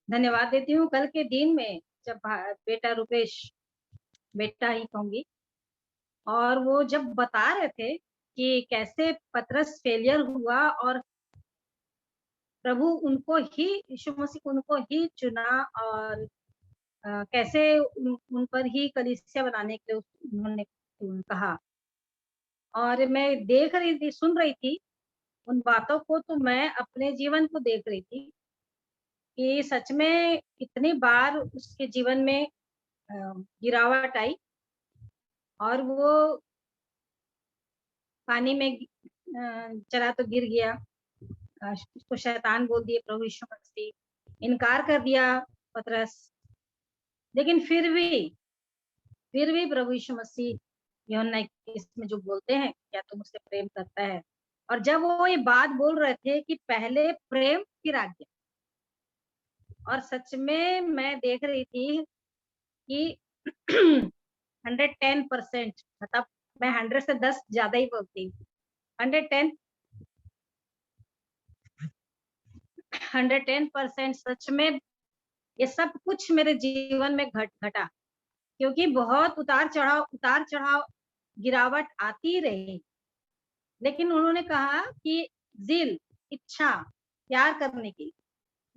धन्यवाद देती हूँ। कल के दिन में जब बेटा रूपेश, बेटा ही कहूँगी, और वो जब बता रहे थे कि कैसे पतरस फेलियर हुआ और प्रभु उनको ही, यीशु मसीह को उनको ही चुना, और कैसे उन पर ही कलीसिया बनाने के लिए उन्होंने कहा। और मैं देख रही थी, सुन रही थी उन बातों को, तो मैं अपने जीवन को देख रही थी कि सच में कितनी बार उसके जीवन में गिरावट आई, और वो पानी में चला तो गिर गया, उसको शैतान बोल दिए प्रभु यीशु मसीह, इनकार कर दिया पतरस। लेकिन फिर भी प्रभु यीशु मसीह यूहन्ना 21 में जो बोलते हैं, क्या तुम मुझसे प्रेम करता है। और जब वो ये बात बोल रहे थे कि पहले प्रेम फिर आज्ञा, और सच में मैं देख रही थी कि 110%, मतलब मैं 100 से 10 ज्यादा ही बोलती हूँ। 110 110% सच में ये सब कुछ मेरे जीवन में घटा, क्योंकि बहुत उतार चढ़ाव गिरावट आती रही। लेकिन उन्होंने कहा कि जिल, इच्छा, प्यार करने की,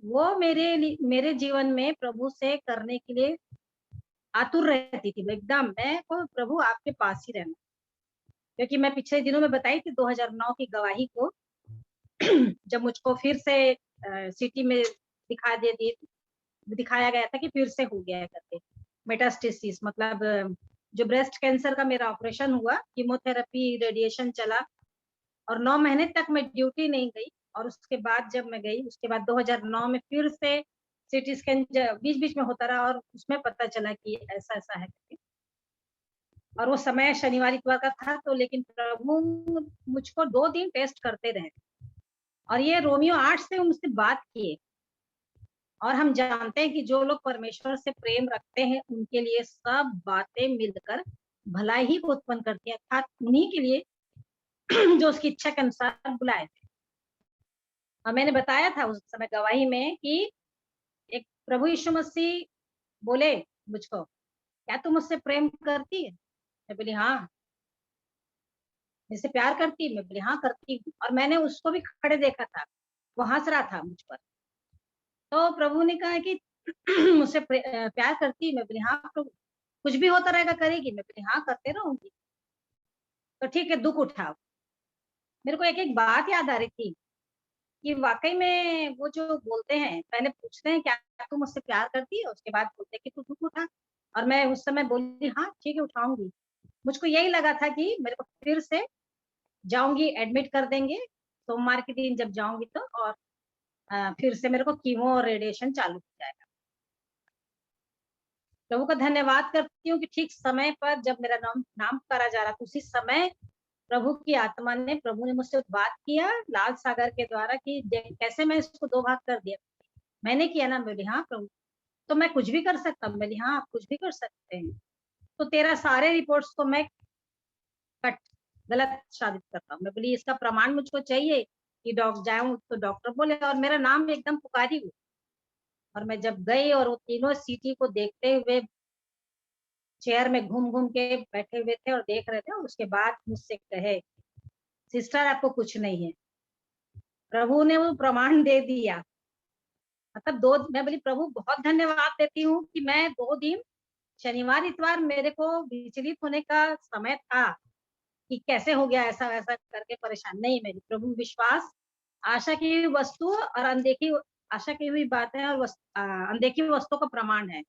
वो मेरे जीवन में प्रभु से करने के लिए आतुर रहती थी। एकदम मैं को प्रभु आपके पास ही रहना, क्योंकि मैं पिछले दिनों में बताई थी 2009 की गवाही को, जब मुझको फिर से सिटी में दिखाया गया था कि फिर से हो गया है करके मेटास्टेसिस, मतलब जो ब्रेस्ट कैंसर का मेरा ऑपरेशन हुआ, कीमोथेरेपी, रेडिएशन चला, और 9 महीने तक मैं ड्यूटी नहीं गई। और उसके बाद जब मैं गई, उसके बाद 2009 में फिर से सीटी स्कैन बीच बीच में होता रहा, और उसमें पता चला कि ऐसा ऐसा है करके। और वो समय शनिवार इतवार का था, तो लेकिन प्रभु मुझको 2 दिन टेस्ट करते रहे, और ये रोमियो 8 से मुझसे बात किए। और हम जानते हैं कि जो लोग परमेश्वर से प्रेम रखते हैं उनके लिए सब बातें मिलकर भलाई ही को उत्पन्न करती है, अर्थात उन्हीं के लिए जो उसकी इच्छा के अनुसार बुलाए थे। और मैंने बताया था उस समय गवाही में कि एक प्रभु यीशु मसीह बोले मुझको, क्या तुम मुझसे प्रेम करती है? मैं बोली हाँ। मुझसे प्यार करती है? मैं बोली हाँ करती हूँ। और मैंने उसको भी खड़े देखा था, वो हंस रहा था मुझ पर। तो प्रभु ने कहा कि मुझसे प्यार करती है? मैं बोली हाँ प्रभु। कुछ भी होता रहेगा करेगी? मैं बोली हाँ करते रहूंगी। तो ठीक है, दुख उठाओ। मेरे को एक एक बात याद आ रही थी कि वाकई में वो जो बोलते हैं, पहले पूछते हैं क्या तू मुझसे प्यार करती है, उसके बाद बोलते हैं कि तू दुख उठा। और मैं उस समय बोली हाँ ठीक है उठाऊंगी। मुझको यही लगा था कि मेरे को फिर से जाऊंगी, एडमिट कर देंगे सोमवार के दिन जब जाऊंगी तो, और फिर से मेरे को कीमो और रेडिएशन चालू हो जाएगा। प्रभु का धन्यवाद करती हूँ कि ठीक समय पर जब मेरा नाम नाम करा जा रहा था, उसी समय प्रभु ने मुझसे बात किया लाल सागर के द्वारा कि कैसे मैं इसको 2 भाग कर दिया। मैंने किया ना? बोली हाँ प्रभु। तो मैं कुछ भी कर सकता हूँ? बोली हाँ आप कुछ भी कर सकते हैं। तो तेरा सारे रिपोर्ट्स को मैं कट गलत साबित करता हूँ। मैं बोली इसका प्रमाण मुझको चाहिए कि जाऊं तो डॉक्टर बोले, और मेरा नाम एकदम पुकारी हुई। और मैं जब गई और वो तीनों सीटी को देखते हुए चेयर में घूम घूम के बैठे हुए थे और देख रहे थे, और उसके बाद मुझसे कहे सिस्टर आपको कुछ नहीं है। प्रभु ने वो प्रमाण दे दिया। मतलब मैं बोली प्रभु बहुत धन्यवाद देती हूँ कि मैं 2 दिन, शनिवार इतवार मेरे को विचलित होने का समय था कि कैसे हो गया ऐसा वैसा करके परेशान नहीं। मेरी प्रभु विश्वास आशा की हुई वस्तु और अनदेखी, आशा की हुई बातें और अनदेखी हुई वस्तुओं का प्रमाण है।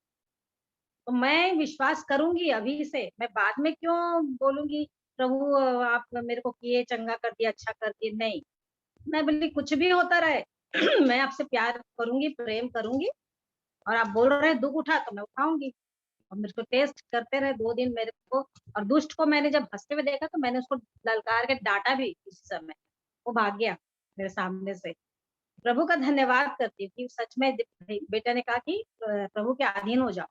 तो मैं विश्वास करूंगी अभी से, मैं बाद में क्यों बोलूंगी प्रभु आप मेरे को किए, चंगा कर दिया, अच्छा कर दिया, नहीं। मैं बोली कुछ भी होता रहे मैं आपसे प्यार करूंगी, प्रेम करूंगी, और आप बोल रहे हैं दुख उठा तो मैं उठाऊंगी। और मेरे को टेस्ट करते रहे 2 दिन मेरे को। और दुष्ट को मैंने जब हंसते हुए देखा तो मैंने उसको ललकार के डांटा भी उस समय, वो भाग गया मेरे सामने से। प्रभु का धन्यवाद करती हूँ कि सच में बेटा ने कहा कि प्रभु के अधीन हो जाओ,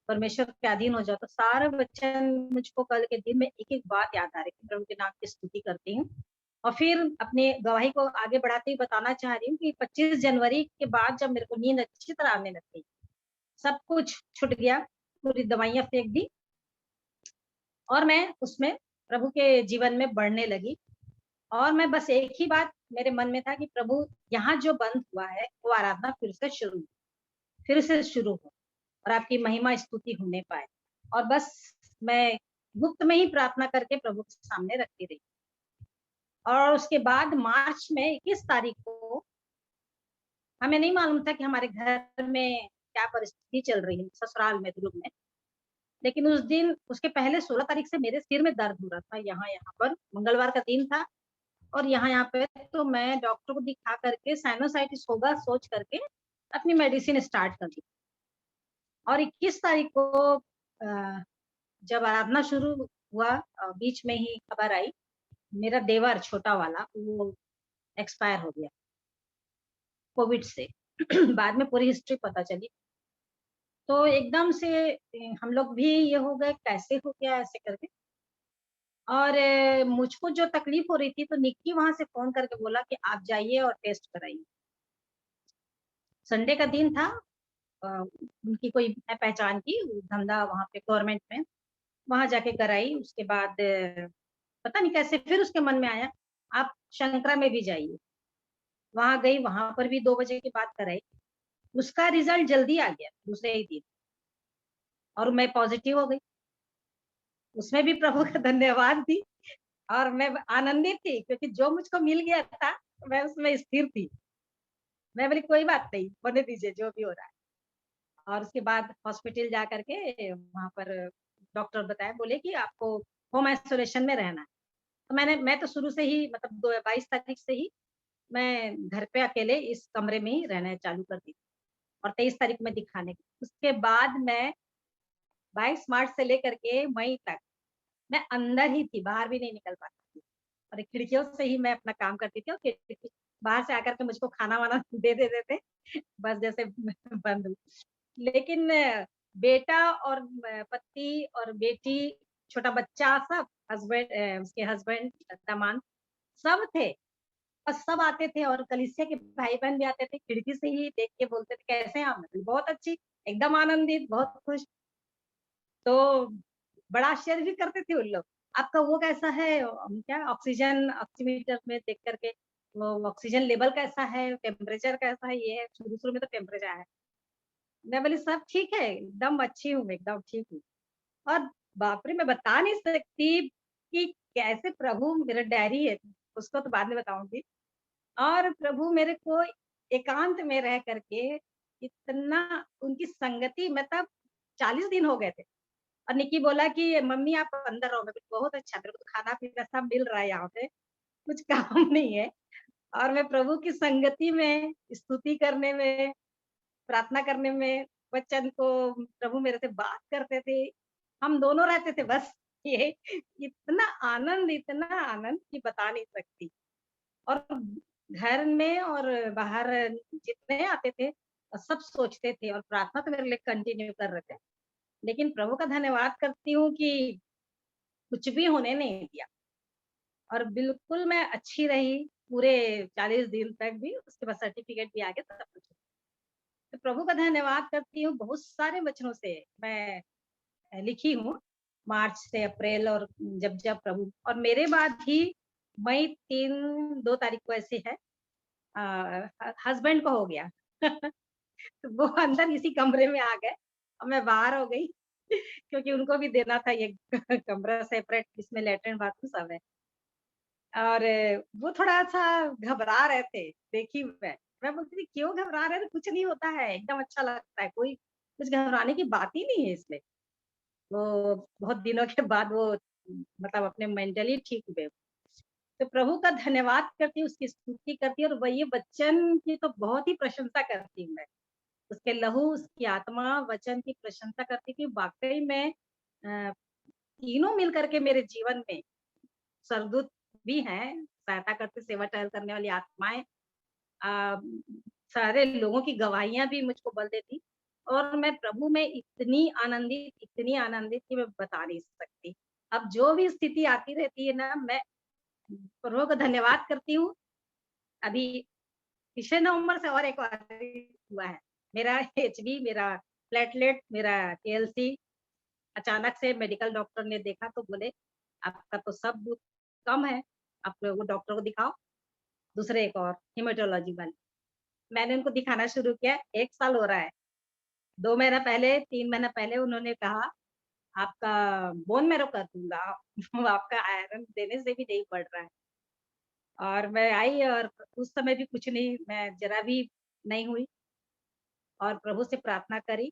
परमेश्वर के अधीन हो जाओ। तो सारे वचन मुझको कल के दिन में एक एक बात याद आ रही थी। प्रभु के नाम की स्तुति करती हूँ। और फिर अपनी गवाही को आगे बढ़ाते हुए बताना चाह रही हूँ कि 25 जनवरी के बाद जब मेरे को नींद अच्छी तरह आने लग गई, सब कुछ छूट गया, पूरी दवाइयाँ फेंक दी और मैं उसमें प्रभु के जीवन में बढ़ने लगी। और मैं बस एक ही बात मेरे मन में था कि प्रभु, यहाँ जो बंद हुआ है, वो आराधना फिर से शुरू हो और आपकी महिमा स्तुति होने पाए। और बस मैं गुप्त में ही प्रार्थना करके प्रभु के सामने रखती रही। और उसके बाद मार्च में 21 तारीख को हमें नहीं मालूम था कि हमारे घर में क्या परिस्थिति चल रही है, ससुराल में, दुर्ग में। लेकिन उस दिन, उसके पहले 16 तारीख से मेरे सिर में दर्द हो रहा था, यहाँ पर मंगलवार का दिन था। और यहाँ पे तो मैं डॉक्टर को दिखा करके साइनोसाइटिस होगा सोच करके अपनी मेडिसिन स्टार्ट कर दी। और 21 तारीख को जब आराधना शुरू हुआ, बीच में ही खबर आई, मेरा देवर छोटा वाला वो एक्सपायर हो गया कोविड से। बाद में पूरी हिस्ट्री पता चली। तो एकदम से हम लोग भी ये हो गए, कैसे हो गया ऐसे करके। और मुझको जो तकलीफ हो रही थी, तो निक्की वहां से फोन करके बोला कि आप जाइए और टेस्ट कराइए। संडे का दिन था। उनकी कोई है पहचान की, धंधा वहां पे गवर्नमेंट में, वहां जाके कराई। उसके बाद पता नहीं कैसे फिर उसके मन में आया, आप शंकरा में भी जाइए। वहां गई, वहां पर भी 2 बजे के बाद कराई। उसका रिजल्ट जल्दी आ गया दूसरे ही दिन, और मैं पॉजिटिव हो गई। उसमें भी प्रभु का धन्यवाद दी। और मैं आनंदित थी, क्योंकि जो मुझको मिल गया था, मैं उसमें स्थिर थी। मैं बोली कोई बात नहीं, होने दीजिए जो भी हो रहा है। और उसके बाद हॉस्पिटल जा करके वहां पर डॉक्टर बताया, बोले कि आपको होम आइसोलेशन में रहना है। तो मैं तो शुरू से ही, मतलब 22 तारीख से ही मैं घर पे अकेले इस कमरे में ही रहना चालू कर दी। और 23 तारीख में दिखाने गई। उसके बाद मैं 22 मार्च से लेकर के मई तक मैं अंदर ही थी, बाहर भी नहीं निकल पाती थी। और खिड़कियों से ही मैं अपना काम करती थी, और खिड़की बाहर से आकर के मुझको खाना वाना दे देते थे, बस जैसे बंद हुई। लेकिन बेटा और पति और बेटी, छोटा बच्चा, सब हस्बैंड, उसके हस्बैंड, दामाद, सब थे। और सब आते थे, और कलीसिया के भाई बहन भी आते थे, खिड़की से ही देख के बोलते थे कैसे हैं आप? मैं बोली, बहुत अच्छी, एकदम आनंदित, बहुत खुश। तो बड़ा आश्चर्य भी करते थे उन लोग, आपका वो कैसा है, क्या ऑक्सीजन ऑक्सीमीटर में देख करके, वो ऑक्सीजन लेवल कैसा है, टेम्परेचर कैसा है, ये है। शुरू शुरू में तो टेम्परेचर है। मैं बोली सब ठीक है, एकदम अच्छी हूँ, एकदम ठीक हूँ। और बाप रे, मैं बता नहीं सकती कि कैसे प्रभु, मेरा डायरी है, उसको तो बाद में बताऊंगी। और प्रभु मेरे को एकांत में रह करके इतना, उनकी संगति, मतलब 40 दिन हो गए थे। और निक्की बोला कि मम्मी आप अंदर रहो। मैं बोली बहुत अच्छा, मेरे को तो खाना पीना सब मिल रहा है यहाँ पे, कुछ काम नहीं है। और मैं प्रभु की संगति में, स्तुति करने में, प्रार्थना करने में, वचन को, प्रभु मेरे से बात करते थे, हम दोनों रहते थे बस। ये इतना आनंद कि बता नहीं सकती। और घर में और बाहर जितने आते थे, सब सोचते थे, और प्रार्थना तो मेरे लिए कंटिन्यू कर रहे थे। लेकिन प्रभु का धन्यवाद करती हूँ कि कुछ भी होने नहीं दिया, और बिल्कुल मैं अच्छी रही पूरे 40 दिन तक भी। उसके बाद सर्टिफिकेट भी आ गया, सब कुछ। तो प्रभु का धन्यवाद करती हूँ। बहुत सारे वचनों से मैं लिखी हूँ, मार्च से अप्रैल, और जब जब प्रभु, और मेरे बाद ही मई 2 तारीख को ऐसे है, हस्बैंड को हो गया। तो वो अंदर इसी कमरे में आ गए, और मैं बाहर हो गई। क्योंकि उनको भी देना था ये कमरा सेपरेट, जिसमें लेटरिन बाथरूम सब है। और वो थोड़ा-सा घबरा रहे थे, देखी मैं बोलती थी क्यों घबरा रहे थे? कुछ नहीं होता है, एकदम अच्छा लगता है, कोई कुछ घबराने की बात ही नहीं है इसमें। वो बहुत दिनों के बाद वो, मतलब अपने मेंटली ठीक हुए। तो प्रभु का धन्यवाद करती हूँ, उसकी स्तुति करती हूँ, और वही वचन की तो बहुत ही प्रशंसा करती हूँ मैं। उसके लहू, उसकी आत्मा, वचन की प्रशंसा करती हूँ कि वाक़ई में तीनों मिल कर के मेरे जीवन में सरदूत भी हैं, सहायता करते, सेवा टहल करने वाली आत्माएँ, अ, सारे लोगों की गवाहियाँ भी मुझको बल देती। और मैं प्रभु में इतनी आनंदित कि मैं बता नहीं सकती। अब जो भी स्थिति आती रहती है ना, मैं प्रभु को धन्यवाद करती हूँ। अभी पिछले नवंबर से और एक और हुआ है। मेरा एचबी, मेरा प्लेटलेट, मेरा टीएलसी अचानक से मेडिकल डॉक्टर ने देखा तो बोले आपका तो सब कम है, आप वो डॉक्टर को दिखाओ। दूसरे एक और हेमेटोलॉजी वाले, मैंने उनको दिखाना शुरू किया। 1 साल हो रहा है। 2 महीना पहले, 3 महीना पहले उन्होंने कहा आपका बोन मैरो कर दूंगा। आपका आयरन देने से भी नहीं बढ़ रहा है। और मैं आई और उस समय भी कुछ नहीं, मैं जरा भी नहीं हुई और प्रभु से प्रार्थना करी।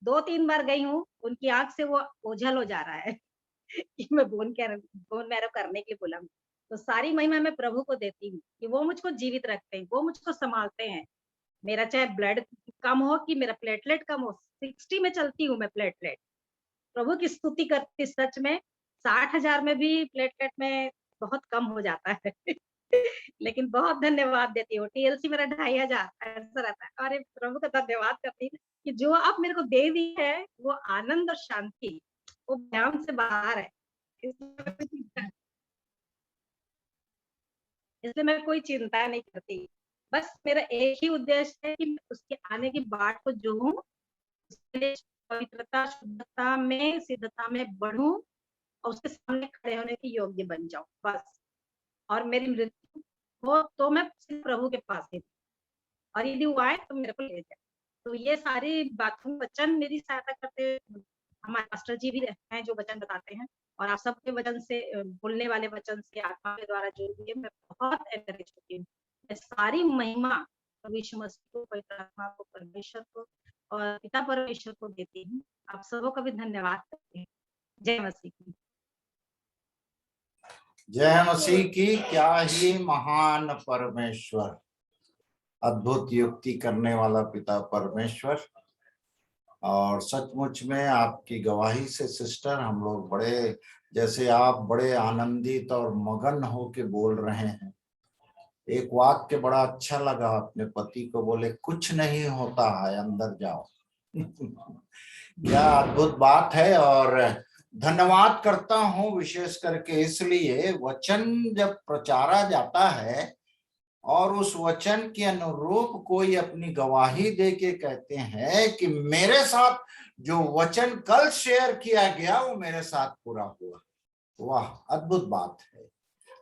2-3 बार गई हूँ, उनकी आँख से वो ओझल हो जा रहा है। कि मैं बोन मैरो करने के लिए बोला। तो सारी महिमा मैं प्रभु को देती हूँ कि वो मुझको जीवित रखते हैं, वो मुझको संभालते हैं। मेरा चाहे ब्लड कम हो कि मेरा प्लेटलेट कम हो, 60 में चलती हूँ मैं प्लेटलेट। प्रभु की स्तुति करती, सच में 60,000 में भी प्लेटलेट में बहुत कम हो जाता है। लेकिन बहुत धन्यवाद देती हूँ। टीएलसी मेरा 2,500 ऐसा रहता है। अरे प्रभु का धन्यवाद करती हूँ कि जो आप मेरे को दे दी है वो आनंद और शांति, वो ध्यान से बाहर है। इसलिए मैं कोई चिंता नहीं करती। बस मेरा एक ही उद्देश्य है कि मैं उसके आने की बाट को जोहूँ, उसके लिए पवित्रता, शुद्धता में, सिद्धता में बढ़ूँ और उसके सामने खड़े होने की योग्य बन जाऊँ, बस। और मेरी मृत्यु हो तो मैं सिर्फ प्रभु के पास ही, और यदि वो आए तो मेरे को ले जाए। तो ये सारी बातों वचन मेरी सहायता करते हैं। हमारे पास्टर जी भी हैं जो वचन बताते हैं, और आप सबके वचन से, बोलने वाले वचन से आत्मा के द्वारा जो भी है, मैं बहुत एनकरेज होती हूँ। मैं सारी महिमा प्रभु यीशु मसीह को, पवित्र आत्मा को, परमेश्वर को और पिता परमेश्वर को देती हूँ। आप सबों का भी धन्यवाद करती हूँ। जय मसीह की। जय मसीह की। क्या ही महान परमेश्वर, अद्भुत युक्ति करने वाला पिता परमेश्वर। और सचमुच में आपकी गवाही से सिस्टर हम लोग बड़े, जैसे आप बड़े आनंदित और मगन होके बोल रहे हैं। एक वाक्य बड़ा अच्छा लगा, अपने पति को बोले कुछ नहीं होता है, अंदर जाओ। क्या अद्भुत बात है। और धन्यवाद करता हूं विशेष करके इसलिए, वचन जब प्रचारा जाता है और उस वचन के अनुरूप कोई अपनी गवाही दे के कहते हैं कि मेरे साथ जो वचन कल शेयर किया गया वो मेरे साथ पूरा हुआ, वाह अद्भुत बात है।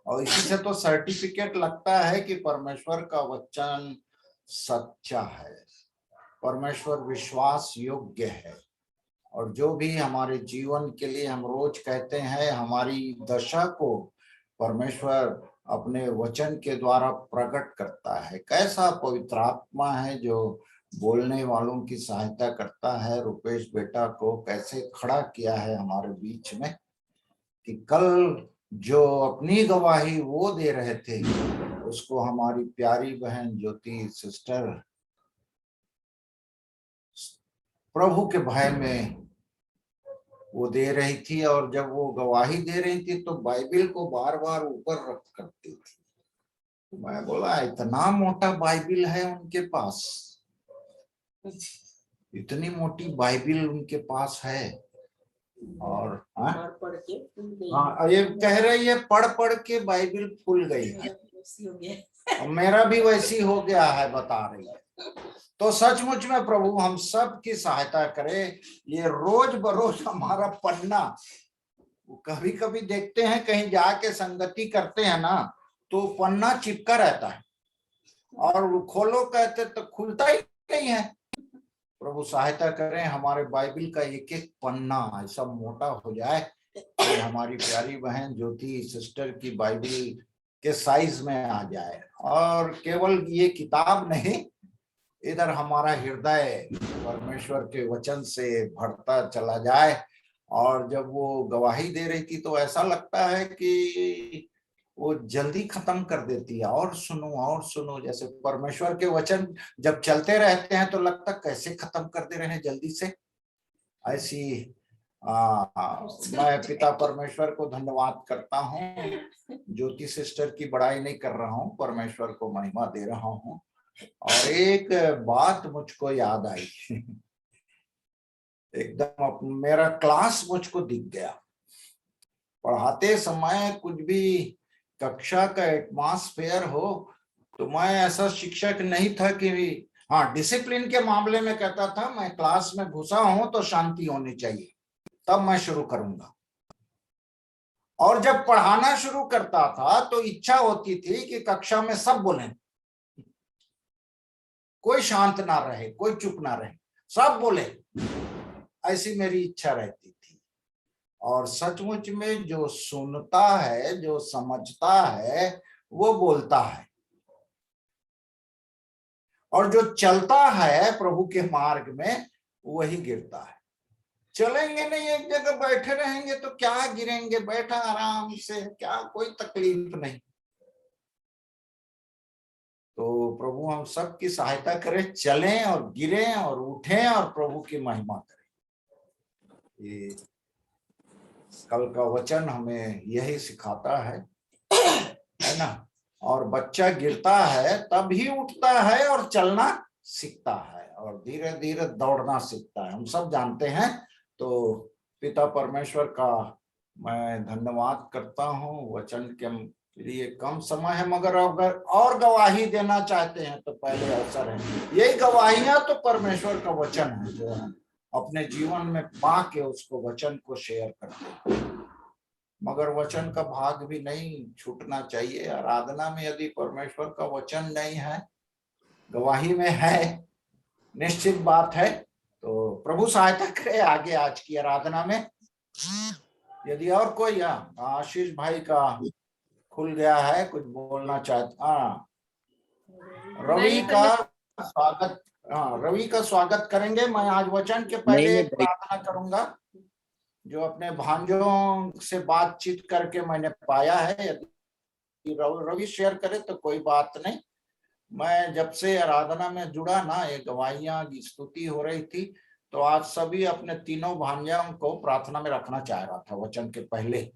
और इसी से तो सर्टिफिकेट लगता है कि परमेश्वर का वचन सच्चा है, परमेश्वर विश्वास योग्य है। और जो भी हमारे जीवन के लिए हम रोज कहते हैं, हमारी दशा को परमेश्वर अपने वचन के द्वारा प्रकट करता है। कैसा पवित्र आत्मा है जो बोलने वालों की सहायता करता है। रुपेश बेटा को कैसे खड़ा किया है हमारे बीच में, कि कल जो अपनी गवाही वो दे रहे थे उसको हमारी प्यारी बहन ज्योति सिस्टर प्रभु के भय में वो दे रही थी। और जब वो गवाही दे रही थी तो बाइबिल को बार बार ऊपर रख करती थी। तो मैं बोला इतना मोटा बाइबिल है उनके पास, इतनी मोटी बाइबिल उनके पास है। और हाँ, ये कह रही है पढ़ पढ़ के बाइबिल फूल गई है। और मेरा भी वैसी हो गया है, बता रही है। तो सचमुच में प्रभु हम सब की सहायता करे। ये रोज बरोज हमारा पढ़ना, कभी कभी देखते हैं कहीं जाके संगति करते हैं ना, तो पन्ना चिपका रहता है और खोलो कहते तो खुलता ही नहीं है। प्रभु सहायता करें, हमारे बाइबिल का एक एक पन्ना ऐसा मोटा हो जाए कि हमारी प्यारी बहन ज्योति सिस्टर की बाइबिल के साइज में आ जाए। और केवल ये किताब नहीं, इधर हमारा हृदय परमेश्वर के वचन से भरता चला जाए। और जब वो गवाही दे रही थी तो ऐसा लगता है कि वो जल्दी खत्म कर देती है, और सुनो। जैसे परमेश्वर के वचन जब चलते रहते हैं तो लगता कैसे खत्म कर दे रहे हैं जल्दी से। ऐसी मैं पिता परमेश्वर को धन्यवाद करता हूँ। ज्योति सिस्टर की बड़ाई नहीं कर रहा हूँ, परमेश्वर को महिमा दे रहा हूँ। और एक बात मुझको याद आई, एकदम मेरा क्लास मुझको दिख गया। पढ़ाते समय कुछ भी कक्षा का एटमॉस्फेयर हो। तो मैं ऐसा शिक्षक नहीं था कि, हाँ, डिसिप्लिन के मामले में कहता था मैं क्लास में घुसा हूं तो शांति होनी चाहिए, तब मैं शुरू करूंगा। और जब पढ़ाना शुरू करता था तो इच्छा होती थी कि कक्षा में सब बोलें, कोई शांत ना रहे, कोई चुप ना रहे, सब बोले, ऐसी मेरी इच्छा रहती थी। और सचमुच में जो सुनता है, जो समझता है, वो बोलता है, और जो चलता है प्रभु के मार्ग में वही गिरता है। चलेंगे नहीं, एक जगह बैठे रहेंगे तो क्या गिरेंगे, बैठा आराम से, क्या कोई तकलीफ नहीं। तो प्रभु हम सब की सहायता करें, चलें और गिरें और उठें और प्रभु की महिमा करें। ये कल का वचन हमें यही सिखाता है ना। और बच्चा गिरता है तब ही उठता है और चलना सीखता है और धीरे धीरे दौड़ना सीखता है, हम सब जानते हैं। तो पिता परमेश्वर का मैं धन्यवाद करता हूँ। वचन के लिए कम समय है, मगर अगर और गवाही देना चाहते हैं तो पहले अवसर है। यही गवाहियां तो परमेश्वर का वचन है, जो हम अपने जीवन में पा के उसको वचन को शेयर करते हैं। मगर वचन का भाग भी नहीं छूटना चाहिए। आराधना में यदि परमेश्वर का वचन नहीं है, गवाही में है, निश्चित बात है। तो प्रभु सहायता करे आगे आज की आराधना में। यदि और कोई, आशीष भाई का खुल गया है, कुछ बोलना चाहता। हाँ, रवि का स्वागत। हाँ, रवि का स्वागत करेंगे। मैं आज वचन के पहले एक प्रार्थना करूंगा जो अपने भांजों से बातचीत करके मैंने पाया है। यदि रवि शेयर करे तो कोई बात नहीं। मैं जब से आराधना में जुड़ा ना, ये गवाहियां की स्तुति हो रही थी, तो आज सभी अपने तीनों भांजों को प्रार्थना में रखना चाह रहा था वचन के पहले।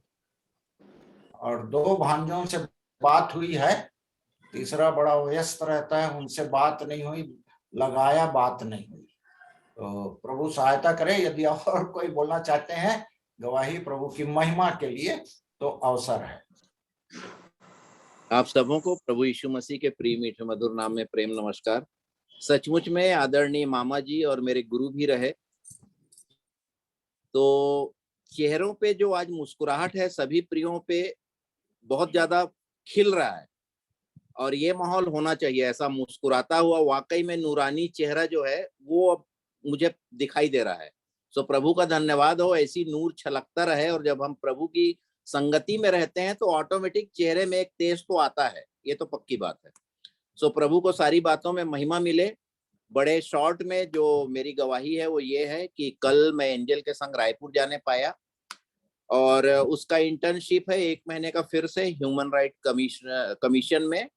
और 2 भांजों से बात हुई है, तीसरा बड़ा व्यस्त रहता है, उनसे बात नहीं हुई, लगाया बात नहीं हुई। तो प्रभु सहायता करे। यदि और कोई बोलना चाहते हैं गवाही प्रभु की महिमा के लिए, तो अवसर है। आप सबों को प्रभु यीशु मसीह के प्रिय मीठे मधुर नाम में प्रेम नमस्कार। सचमुच में आदरणीय मामा जी और मेरे गुरु भी रहे। तो चेहरों पे जो आज मुस्कुराहट है, सभी प्रियों पे बहुत ज्यादा खिल रहा है, और ये माहौल होना चाहिए ऐसा मुस्कुराता हुआ। वाकई में नूरानी चेहरा जो है वो अब मुझे दिखाई दे रहा है। सो प्रभु का धन्यवाद हो, ऐसी नूर छलकता रहे। और जब हम प्रभु की संगति में रहते हैं तो ऑटोमेटिक चेहरे में एक तेज तो आता है, ये तो पक्की बात है। सो प्रभु को सारी बातों में महिमा मिले। बड़े शॉर्ट में जो मेरी गवाही है वो ये है कि कल मैं एंजल के संग रायपुर जाने पाया, और उसका इंटर्नशिप है 1 महीने का फिर से ह्यूमन राइट कमीशन में।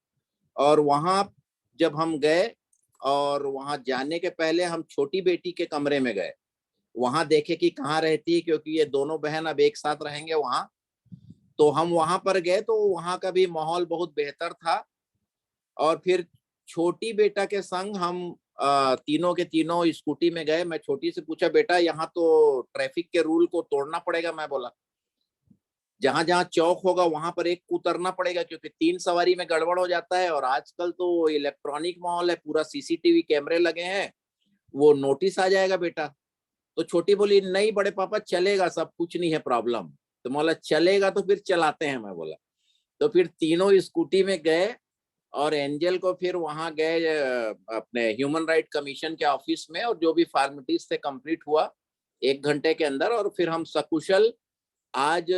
और वहां जब हम गए, और वहां जाने के पहले हम छोटी बेटी के कमरे में गए, वहां देखे कि कहाँ रहती है, क्योंकि ये दोनों बहन अब एक साथ रहेंगे वहां। तो हम वहां पर गए तो वहां का भी माहौल बहुत बेहतर था। और फिर छोटी बेटा के संग हम तीनों के तीनों स्कूटी में गए। मैं छोटी से पूछा, बेटा यहाँ तो ट्रैफिक के रूल को तोड़ना पड़ेगा। मैं बोला जहां जहां चौक होगा वहां पर एक उतरना पड़ेगा, क्योंकि 3 सवारी में गड़बड़ हो जाता है। और आजकल तो इलेक्ट्रॉनिक माहौल है, पूरा सीसीटीवी कैमरे लगे हैं, वो नोटिस आ जाएगा बेटा। तो छोटी बोली, नहीं बड़े पापा चलेगा, सब कुछ नहीं है प्रॉब्लम। तो बोला चलेगा तो फिर चलाते हैं। मैं बोला तो फिर तीनों स्कूटी में गए, और एंजल को फिर वहां गए अपने ह्यूमन राइट कमीशन के ऑफिस में, और जो भी फॉर्मेलिटीज थे कंप्लीट हुआ 1 घंटे के अंदर। और फिर हम सकुशल आज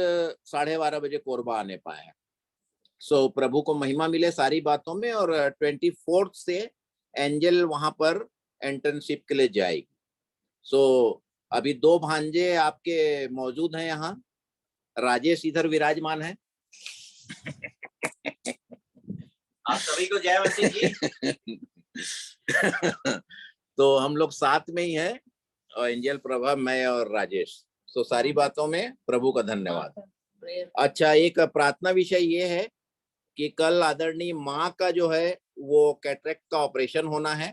12:30 बजे कोरबा आने पाए। सो प्रभु को महिमा मिले सारी बातों में। और 24 से एंजल वहां पर इंटर्नशिप के लिए जाएगी। सो अभी 2 भांजे आपके मौजूद हैं यहाँ। राजेश इधर विराजमान है। आप सभी को जय मसीह जी। तो हम लोग साथ में ही हैं, और एंजल प्रभा, मैं और राजेश। तो सारी बातों में प्रभु का धन्यवाद। अच्छा, एक प्रार्थना विषय ये है कि कल आदरणीय माँ का जो है वो कैटरेक्ट का ऑपरेशन होना है।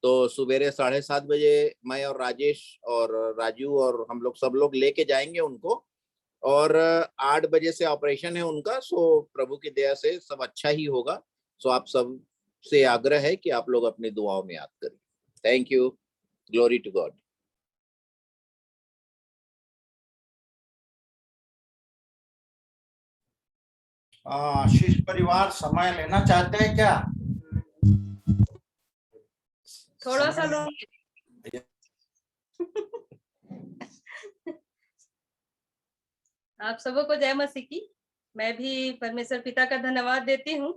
तो सुबेरे 7:30 बजे मैं और राजेश और राजू और हम लोग सब लोग लेके जाएंगे उनको। और 8 बजे से ऑपरेशन है उनका। सो प्रभु की दया से सब अच्छा ही होगा। सो आप सब से आग्रह है कि आप लोग अपनी दुआओं में याद करें। Thank you. Glory to God. Ashish परिवार समय लेना चाहते हैं क्या? थोड़ा सा लो। आप सबों को जय मसीह की। मैं भी परमेश्वर पिता का धन्यवाद देती हूँ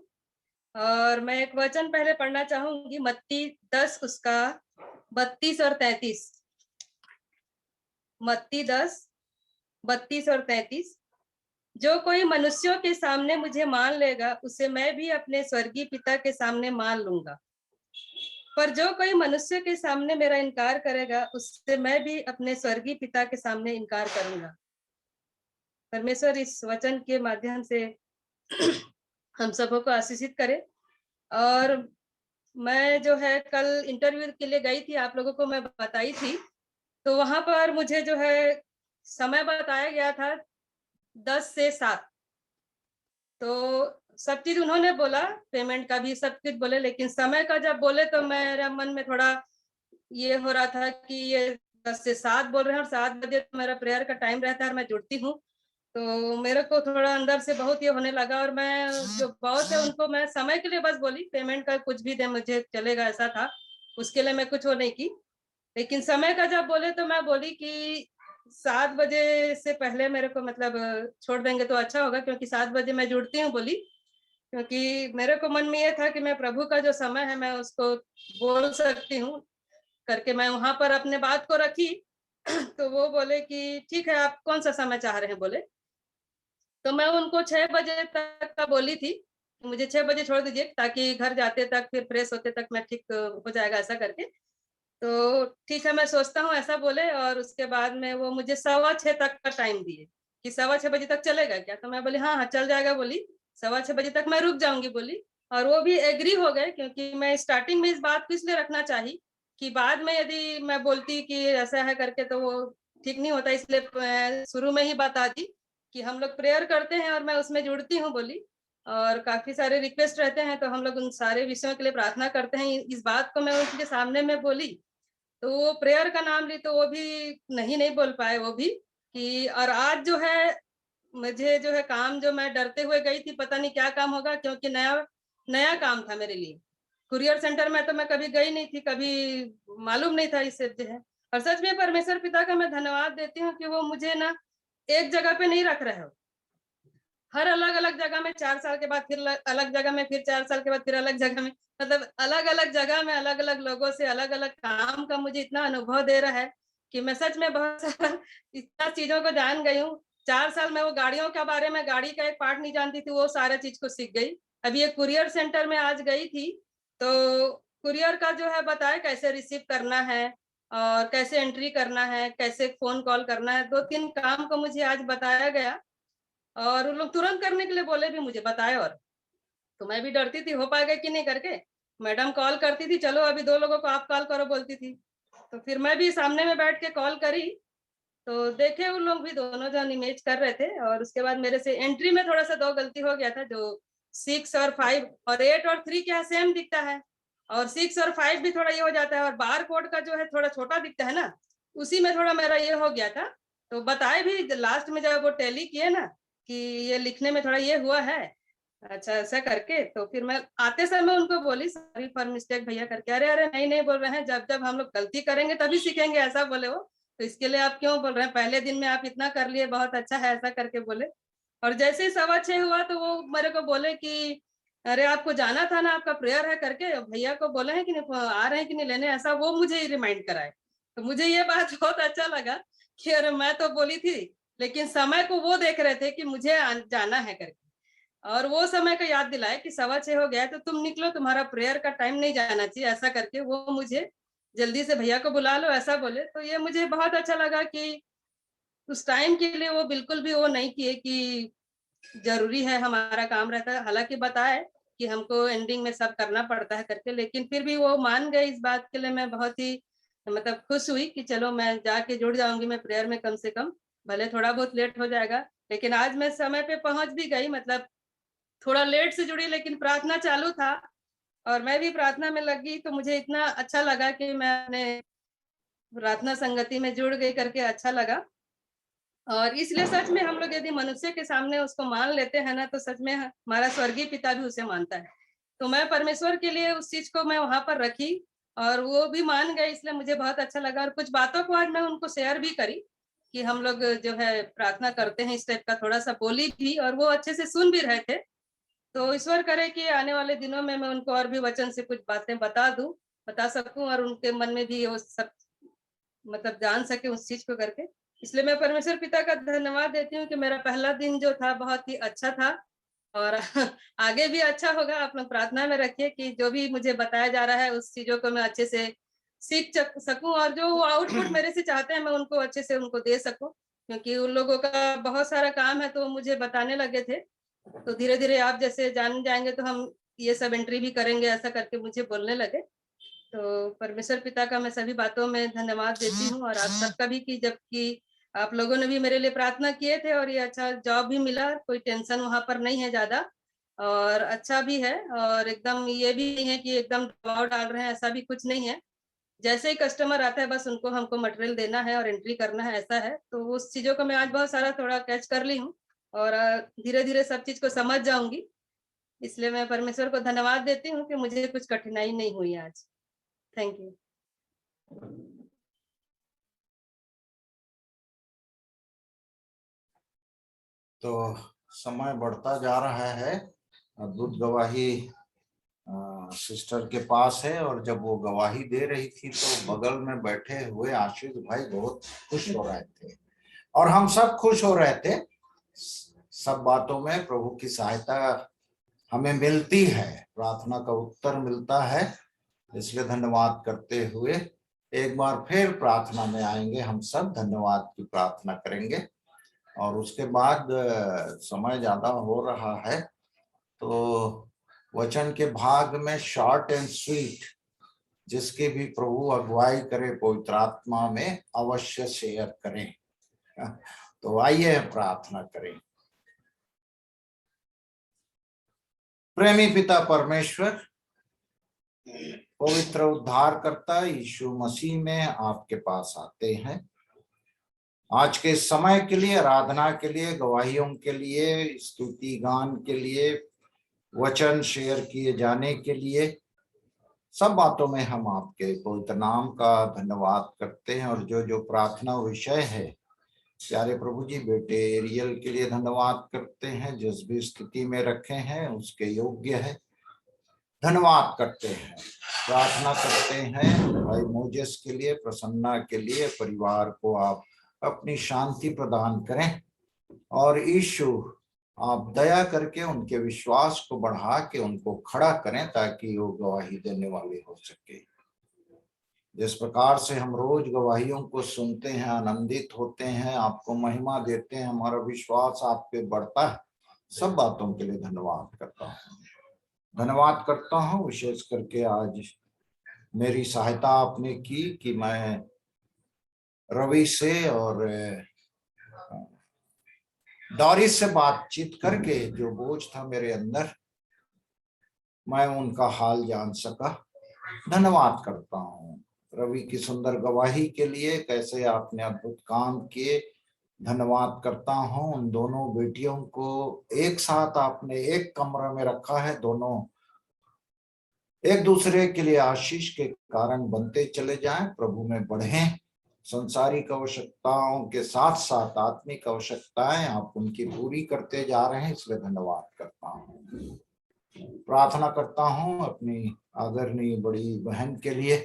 और मैं एक वचन पहले पढ़ना चाहूंगी, मत्ती 10 उसका 32 और 33। मत्ती 10 32 और 33। जो कोई मनुष्यों के सामने मुझे मान लेगा उसे मैं भी अपने स्वर्गीय पिता के सामने मान लूंगा, पर जो कोई मनुष्य के सामने मेरा इनकार करेगा उससे मैं भी अपने स्वर्गीय पिता के सामने इनकार करूंगा। परमेश्वर इस वचन के माध्यम से हम सबों को आशीषित करे। और मैं जो है कल इंटरव्यू के लिए गई थी, आप लोगों को मैं बताई थी, तो वहां पर मुझे जो है समय बताया गया था 10 से 7। तो सब चीज उन्होंने बोला, पेमेंट का भी सब कुछ बोले, लेकिन समय का जब बोले तो मेरा मन में थोड़ा ये हो रहा था कि ये 10 से 7 बोल रहे हैं और 7 बजे तो मेरा प्रेयर का टाइम रहता है, मैं जुड़ती हूँ। तो मेरे को थोड़ा अंदर से बहुत ये होने लगा और मैं जो बॉस है उनको मैं समय के लिए बस बोली, पेमेंट का कुछ भी दे मुझे चलेगा, ऐसा था। उसके लिए मैं कुछ वो नहीं की। लेकिन समय का जब बोले तो मैं बोली कि 7 बजे से पहले मेरे को मतलब छोड़ देंगे तो अच्छा होगा, क्योंकि 7 बजे मैं जुड़ती हूँ बोली, क्योंकि मेरे को मन में ये था कि मैं प्रभु का जो समय है मैं उसको बोल सकती हूँ करके मैं वहां पर अपने बात को रखी। तो वो बोले कि ठीक है, आप कौन सा समय चाह रहे हैं बोले। तो मैं उनको 6 बजे तक का बोली थी, मुझे 6 बजे छोड़ दीजिए ताकि घर जाते तक फिर फ्रेश होते तक मैं ठीक हो जाएगा, ऐसा करके। तो ठीक है, मैं सोचता हूँ, ऐसा बोले। और उसके बाद में वो मुझे 6:15 तक का टाइम दिए कि 6:15 बजे तक चलेगा क्या। तो मैं बोली हाँ हाँ चल जाएगा बोली, 6:15 बजे तक मैं रुक जाऊंगी बोली। और वो भी एग्री हो गए, क्योंकि मैं स्टार्टिंग में इस बात को इसलिए रखना चाहिए कि बाद में यदि मैं बोलती कि ऐसा है करके तो वो ठीक नहीं होता, इसलिए शुरू में ही बता दी कि हम लोग प्रेयर करते हैं और मैं उसमें जुड़ती हूँ बोली। और काफी सारे रिक्वेस्ट रहते हैं तो हम लोग उन सारे विषयों के लिए प्रार्थना करते हैं। इस बात को मैं उनके सामने में बोली तो वो प्रेयर का नाम ली तो वो भी नहीं बोल पाए वो भी कि। और आज जो है मुझे जो है काम जो मैं डरते हुए गई थी, पता नहीं क्या काम होगा, क्योंकि नया नया काम था मेरे लिए। कुरियर सेंटर में तो मैं कभी गई नहीं थी, कभी मालूम नहीं था इससे जो है। और सच में परमेश्वर पिता का मैं धन्यवाद देती हूँ कि वो मुझे ना एक जगह पे नहीं रख रहे हो, हर अलग अलग जगह में 4 साल के बाद फिर अलग जगह में, फिर 4 साल के बाद फिर अलग जगह में, मतलब अलग अलग जगह में अलग अलग लोगों से अलग अलग काम का मुझे इतना अनुभव दे रहा है कि मैं सच में बहुत सारा इतना चीजों को जान गई हूँ। 4 साल में वो गाड़ियों के बारे में, गाड़ी का एक पार्ट नहीं जानती थी, वो सारा चीज को सीख गई। अभी एक कुरियर सेंटर में आज गई थी तो कुरियर का जो है बताया कैसे रिसीव करना है और कैसे एंट्री करना है, कैसे फोन कॉल करना है, 2-3 काम को मुझे आज बताया गया। और उन लोग तुरंत करने के लिए बोले भी, मुझे बताए। और तो मैं भी डरती थी हो पाएगा कि नहीं करके। मैडम कॉल करती थी, चलो अभी 2 लोगों को आप कॉल करो बोलती थी, तो फिर मैं भी सामने में बैठ के कॉल करी। तो देखे उन लोग भी दोनों जन इमेज कर रहे थे। और उसके बाद मेरे से एंट्री में थोड़ा सा 2 गलती हो गया था, जो 6 और 5 और 8 और 3 क्या सेम दिखता है, और 6 और 5 भी थोड़ा ये हो जाता है, और बार कोड का जो है थोड़ा छोटा दिखता है ना, उसी में थोड़ा मेरा ये हो गया था। तो बताए भी लास्ट में जब वो टैली किए ना कि ये लिखने में थोड़ा ये हुआ है, अच्छा ऐसा करके। तो फिर मैं आते समय उनको बोली सॉरी फॉर मिस्टेक भैया करके। अरे अरे नहीं बोल रहे हैं, जब जब हम लोग गलती करेंगे तभी सीखेंगे, ऐसा बोले वो। तो इसके लिए आप क्यों बोल रहे हैं, पहले दिन में आप इतना कर लिए, बहुत अच्छा है, ऐसा करके बोले। और जैसे ही 6:15 हुआ तो वो मेरे को बोले कि अरे आपको जाना था ना, आपका प्रेयर है करके, भैया को बोले हैं कि नहीं, आ रहे हैं कि नहीं लेने, ऐसा वो मुझे ही रिमाइंड कराए। तो मुझे ये बात बहुत अच्छा लगा कि अरे मैं तो बोली थी, लेकिन समय को वो देख रहे थे कि मुझे जाना है करके। और वो समय को याद दिलाए कि 6:15 हो गया तो तुम निकलो, तुम्हारा प्रेयर का टाइम नहीं जाना चाहिए, ऐसा करके वो मुझे जल्दी से भैया को बुला लो ऐसा बोले। तो ये मुझे बहुत अच्छा लगा कि उस टाइम के लिए वो बिल्कुल भी वो नहीं किए कि जरूरी है हमारा काम रहता है। हालांकि बताए कि हमको एंडिंग में सब करना पड़ता है करके, लेकिन फिर भी वो मान गए। इस बात के लिए मैं बहुत ही मतलब खुश हुई कि चलो मैं जाके जुड़ जाऊंगी मैं प्रेयर में कम से कम। भले थोड़ा बहुत लेट हो जाएगा, लेकिन आज मैं समय पे पहुंच भी गई। मतलब थोड़ा लेट से जुड़ी, लेकिन प्रार्थना चालू था और मैं भी प्रार्थना में लगी, तो मुझे इतना अच्छा लगा कि मैं अपने प्रार्थना संगति में जुड़ गई करके अच्छा लगा। और इसलिए सच में हम लोग यदि मनुष्य के सामने उसको मान लेते हैं ना, तो सच में हमारा स्वर्गीय पिता भी उसे मानता है। तो मैं परमेश्वर के लिए उस चीज को मैं वहां पर रखी और वो भी मान गए, इसलिए मुझे बहुत अच्छा लगा। और कुछ बातों को आज मैं उनको शेयर भी करी कि हम लोग जो है प्रार्थना करते हैं, इस टाइप का थोड़ा सा बोली भी, और वो अच्छे से सुन भी रहे थे। तो ईश्वर करे कि आने वाले दिनों में मैं उनको और भी वचन से कुछ बातें बता सकूं और उनके मन में भी वो सब मतलब जान सके उस चीज को करके। इसलिए मैं परमेश्वर पिता का धन्यवाद देती हूँ कि मेरा पहला दिन जो था बहुत ही अच्छा था और आगे भी अच्छा होगा। आप लोग प्रार्थना में रखिए कि जो भी मुझे बताया जा रहा है उस चीजों को मैं अच्छे से सीख सकूं और जो वो आउटपुट मेरे से चाहते हैं मैं उनको अच्छे से उनको दे सकूं, क्योंकि उन लोगों का बहुत सारा काम है। तो मुझे बताने लगे थे, तो धीरे धीरे आप जैसे जान जाएंगे तो हम ये सब एंट्री भी करेंगे, ऐसा करके मुझे बोलने लगे। तो परमेश्वर पिता का मैं सभी बातों में धन्यवाद देती हूँ और आप सबका भी, कि जबकि आप लोगों ने भी मेरे लिए प्रार्थना किए थे और ये अच्छा जॉब भी मिला, कोई टेंशन वहां पर नहीं है ज्यादा और अच्छा भी है। और एकदम ये भी नहीं है कि एकदम दबाव डाल रहे हैं, ऐसा भी कुछ नहीं है। जैसे ही कस्टमर आता है बस उनको हमको मटेरियल देना है और एंट्री करना है, ऐसा है। तो उस चीजों को मैं आज बहुत सारा थोड़ा कैच कर ली हूँ और धीरे धीरे सब चीज को समझ जाऊंगी। इसलिए मैं परमेश्वर को धन्यवाद देती हूँ कि मुझे कुछ कठिनाई नहीं हुई आज। Thank you. तो समय बढ़ता जा रहा है। अद्भुत गवाही सिस्टर के पास है और जब वो गवाही दे रही थी तो बगल में बैठे हुए आशीष भाई बहुत खुश हो रहे थे और हम सब खुश हो रहे थे। सब बातों में प्रभु की सहायता हमें मिलती है, प्रार्थना का उत्तर मिलता है। इसलिए धन्यवाद करते हुए एक बार फिर प्रार्थना में आएंगे, हम सब धन्यवाद की प्रार्थना करेंगे और उसके बाद समय ज्यादा हो रहा है तो वचन के भाग में शॉर्ट एंड स्वीट जिसकी भी प्रभु अगुवाई करे पवित्र आत्मा में अवश्य शेयर करें। तो आइए प्रार्थना करें। प्रेमी पिता परमेश्वर, पवित्र उद्धारकर्ता यीशु मसीह में आपके पास आते हैं आज के समय के लिए, आराधना के लिए, गवाहियों के लिए, स्तुति गान के लिए, वचन शेयर किए जाने के लिए। सब बातों में हम आपके पवित्र नाम का धन्यवाद करते हैं और जो जो प्रार्थना विषय है प्यारे प्रभु जी बेटे एरियल के लिए धन्यवाद करते हैं, जिस भी स्थिति में रखे हैं उसके योग्य है, धन्यवाद करते हैं। प्रार्थना करते हैं भाई मोजेस के लिए, प्रसन्ना के लिए, परिवार को आप अपनी शांति प्रदान करें और यीशु आप दया करके उनके विश्वास को बढ़ा के उनको खड़ा करें ताकि वो गवाही देने वाले हो सके। जिस प्रकार से हम रोज गवाहियों को सुनते हैं, आनंदित होते हैं, आपको महिमा देते हैं, हमारा विश्वास आप पे बढ़ता है, सब बातों के लिए धन्यवाद करता हूँ। धन्यवाद करता हूँ विशेष करके आज मेरी सहायता आपने की कि मैं रवि से और डॉरिस से बातचीत करके जो बोझ था मेरे अंदर मैं उनका हाल जान सका। धन्यवाद करता हूँ रवि की सुंदर गवाही के लिए, कैसे आपने अद्भुत काम किए। धन्यवाद करता हूँ उन दोनों बेटियों को एक साथ आपने एक कमरे में रखा है, दोनों एक दूसरे के लिए आशीष के कारण बनते चले जाएं, प्रभु में बढ़ें, संसारिक आवश्यकताओं के साथ साथ आत्मिक आवश्यकताएं आप उनकी पूरी करते जा रहे हैं, इसलिए धन्यवाद करता हूँ। प्रार्थना करता हूँ अपनी आदरणीय बड़ी बहन के लिए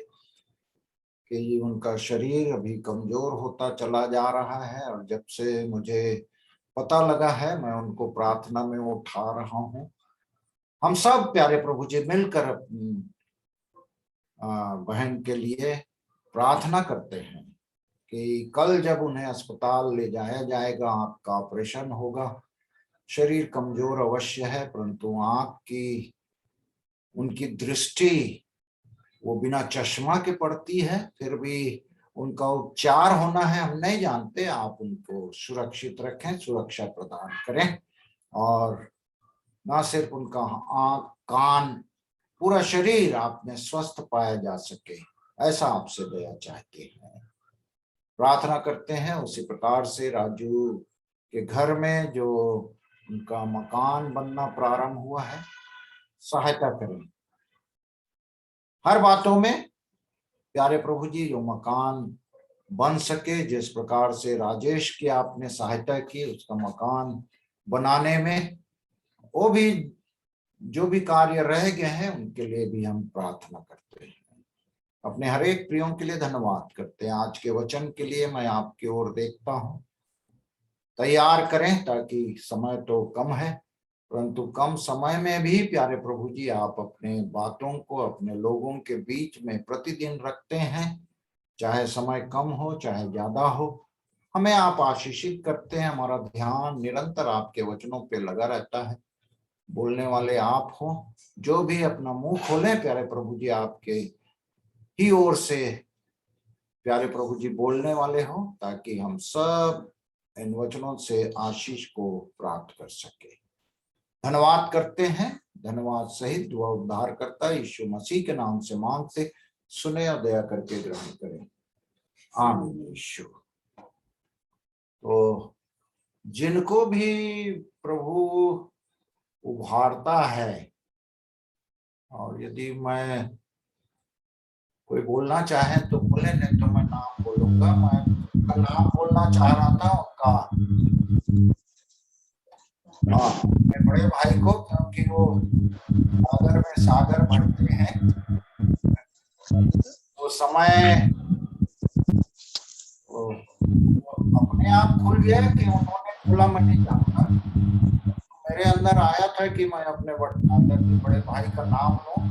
कि उनका शरीर अभी कमजोर होता चला जा रहा है और जब से मुझे पता लगा है मैं उनको प्रार्थना में उठा रहा हूँ। हम सब प्यारे प्रभु जी मिलकर अपनी बहन के लिए प्रार्थना करते हैं कि कल जब उन्हें अस्पताल ले जाया जाएगा, आंख का ऑपरेशन होगा, शरीर कमजोर अवश्य है परंतु आंख की उनकी दृष्टि वो बिना चश्मा के पड़ती है, फिर भी उनका उपचार होना है हम नहीं जानते। आप उनको सुरक्षित रखें, सुरक्षा प्रदान करें, और ना सिर्फ उनका आंख, कान, पूरा शरीर आप में स्वस्थ पाया जा सके, ऐसा आपसे दया चाहते हैं। प्रार्थना करते हैं उसी प्रकार से राजू के घर में जो उनका मकान बनना प्रारंभ हुआ है, सहायता करें हर बातों में प्यारे प्रभु जी। जो मकान बन सके, जिस प्रकार से राजेश की आपने सहायता की उसका मकान बनाने में, वो भी जो भी कार्य रह गए हैं उनके लिए भी हम प्रार्थना करते हैं। अपने हर एक प्रियों के लिए धन्यवाद करते हैं। आज के वचन के लिए मैं आपकी ओर देखता हूं, तैयार करें, ताकि समय तो कम है, परंतु कम समय में भी प्यारे प्रभु जी आप अपने बातों को अपने लोगों के बीच में प्रतिदिन रखते हैं, चाहे समय कम हो चाहे ज्यादा हो। हमें आप आशीषित करते हैं, हमारा ध्यान निरंतर आपके वचनों पे लगा रहता है। बोलने वाले आप हो, जो भी अपना मुंह खोले प्यारे प्रभु जी आपके ही ओर से प्यारे प्रभु जी बोलने वाले हो, ताकि हम सब इन वचनों से आशीष को प्राप्त कर सके। धन्यवाद करते हैं, धन्यवाद सहित दुआ उद्धार करता यीशु मसीह के नाम से मांगते, सुने और दया करके ग्रहण करें, आमीन। यीशु। तो जिनको भी प्रभु उभारता है, और यदि मैं कोई बोलना चाहे तो बोले, नहीं तो मैं नाम बोलूंगा। मैं उनका नाम बोलना चाह रहा था, उनका मेरे बड़े भाई को, क्योंकि वो सागर में सागर भरते हैं, तो समय वो अपने आप खुल गया कि उन्होंने बोला, मैं नहीं जानता। मेरे अंदर आया था कि मैं अपने बड़े भाई का नाम लूं,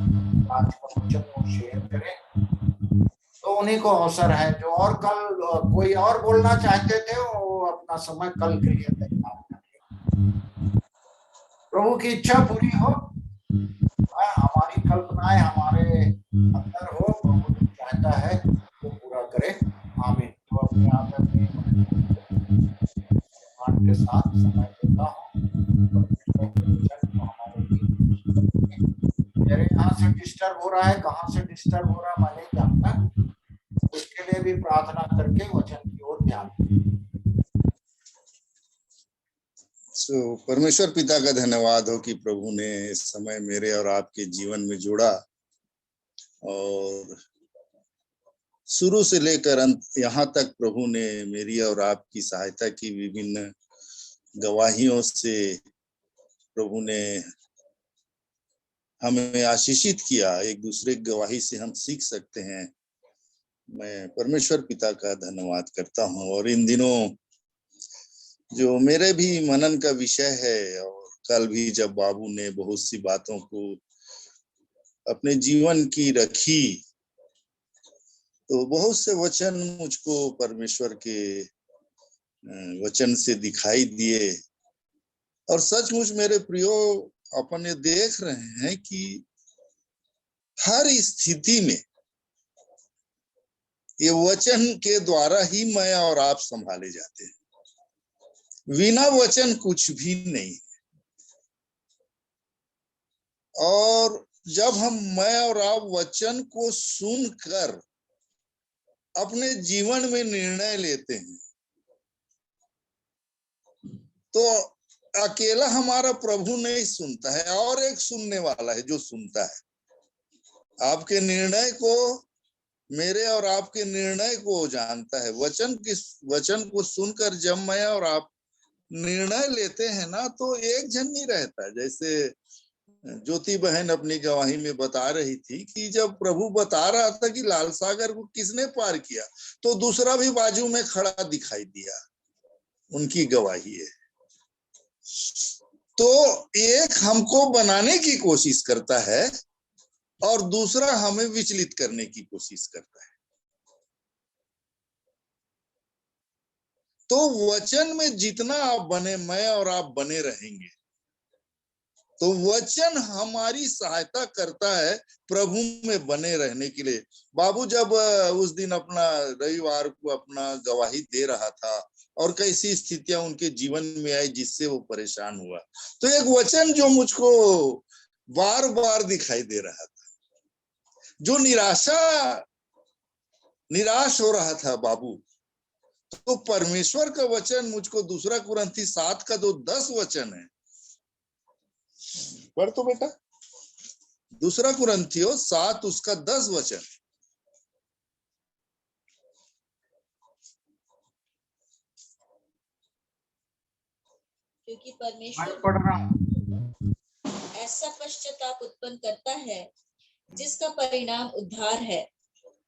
आज का वचन वो शेयर करें, तो उन्हीं को अवसर है। जो और कल कोई और बोलना चाहते थे, वो अपना समय कल के लिए तैयार करें। प्रभु की इच्छा पूरी हो, हमारी कल्पनाएं हमारे अंदर हो, प्रभु जो चाहता है वो पूरा करे, आमीन। तो अपने आप के साथ समय देता हूँ। मेरे यहाँ से डिस्टर्ब हो रहा है, कहाँ से डिस्टर्ब हो रहा है मैं नहीं जानता, उसके लिए भी प्रार्थना करके वचन की ओर ध्यान। परमेश्वर पिता का धन्यवाद हो कि प्रभु ने इस समय मेरे और आपके जीवन में जोड़ा, और शुरू से लेकर अंत यहाँ तक प्रभु ने मेरी और आपकी सहायता की। विभिन्न गवाहियों से प्रभु ने हमें आशीषित किया, एक दूसरे की गवाही से हम सीख सकते हैं। मैं परमेश्वर पिता का धन्यवाद करता हूँ। और इन दिनों जो मेरे भी मनन का विषय है, और कल भी जब बाबू ने बहुत सी बातों को अपने जीवन की रखी, तो बहुत से वचन मुझको परमेश्वर के वचन से दिखाई दिए। और सचमुच मेरे प्रियो, अपन ये देख रहे हैं कि हर स्थिति में ये वचन के द्वारा ही मैं और आप संभाले जाते हैं। बिना वचन कुछ भी नहीं है। और जब मैं और आप वचन को सुनकर अपने जीवन में निर्णय लेते हैं, तो अकेला हमारा प्रभु नहीं सुनता है, और एक सुनने वाला है जो सुनता है आपके निर्णय को, मेरे और आपके निर्णय को जानता है। वचन को सुनकर जब मैं और आप निर्णय लेते हैं ना, तो एक जन नहीं रहता। जैसे ज्योति बहन अपनी गवाही में बता रही थी कि जब प्रभु बता रहा था कि लाल सागर को किसने पार किया, तो दूसरा भी बाजू में खड़ा दिखाई दिया। उनकी गवाही है। तो एक हमको बनाने की कोशिश करता है, और दूसरा हमें विचलित करने की कोशिश करता है। तो वचन में जितना आप बने, मैं और आप बने रहेंगे, तो वचन हमारी सहायता करता है प्रभु में बने रहने के लिए। बाबू जब उस दिन अपना रविवार को अपना गवाही दे रहा था और कैसी स्थितियां उनके जीवन में आई जिससे वो परेशान हुआ, तो एक वचन जो मुझको बार बार दिखाई दे रहा था, जो निराश हो रहा था बाबू, तो परमेश्वर का वचन मुझको दूसरा कुरिन्थी 7 का जो 10 वचन है, पढ़ तो बेटा, दूसरा कुरिन्थियों 7 उसका 10 वचन। क्योंकि परमेश्वर पढ़ रहा हूँ। ऐसा पश्चाताप उत्पन्न करता है जिसका परिणाम उद्धार है,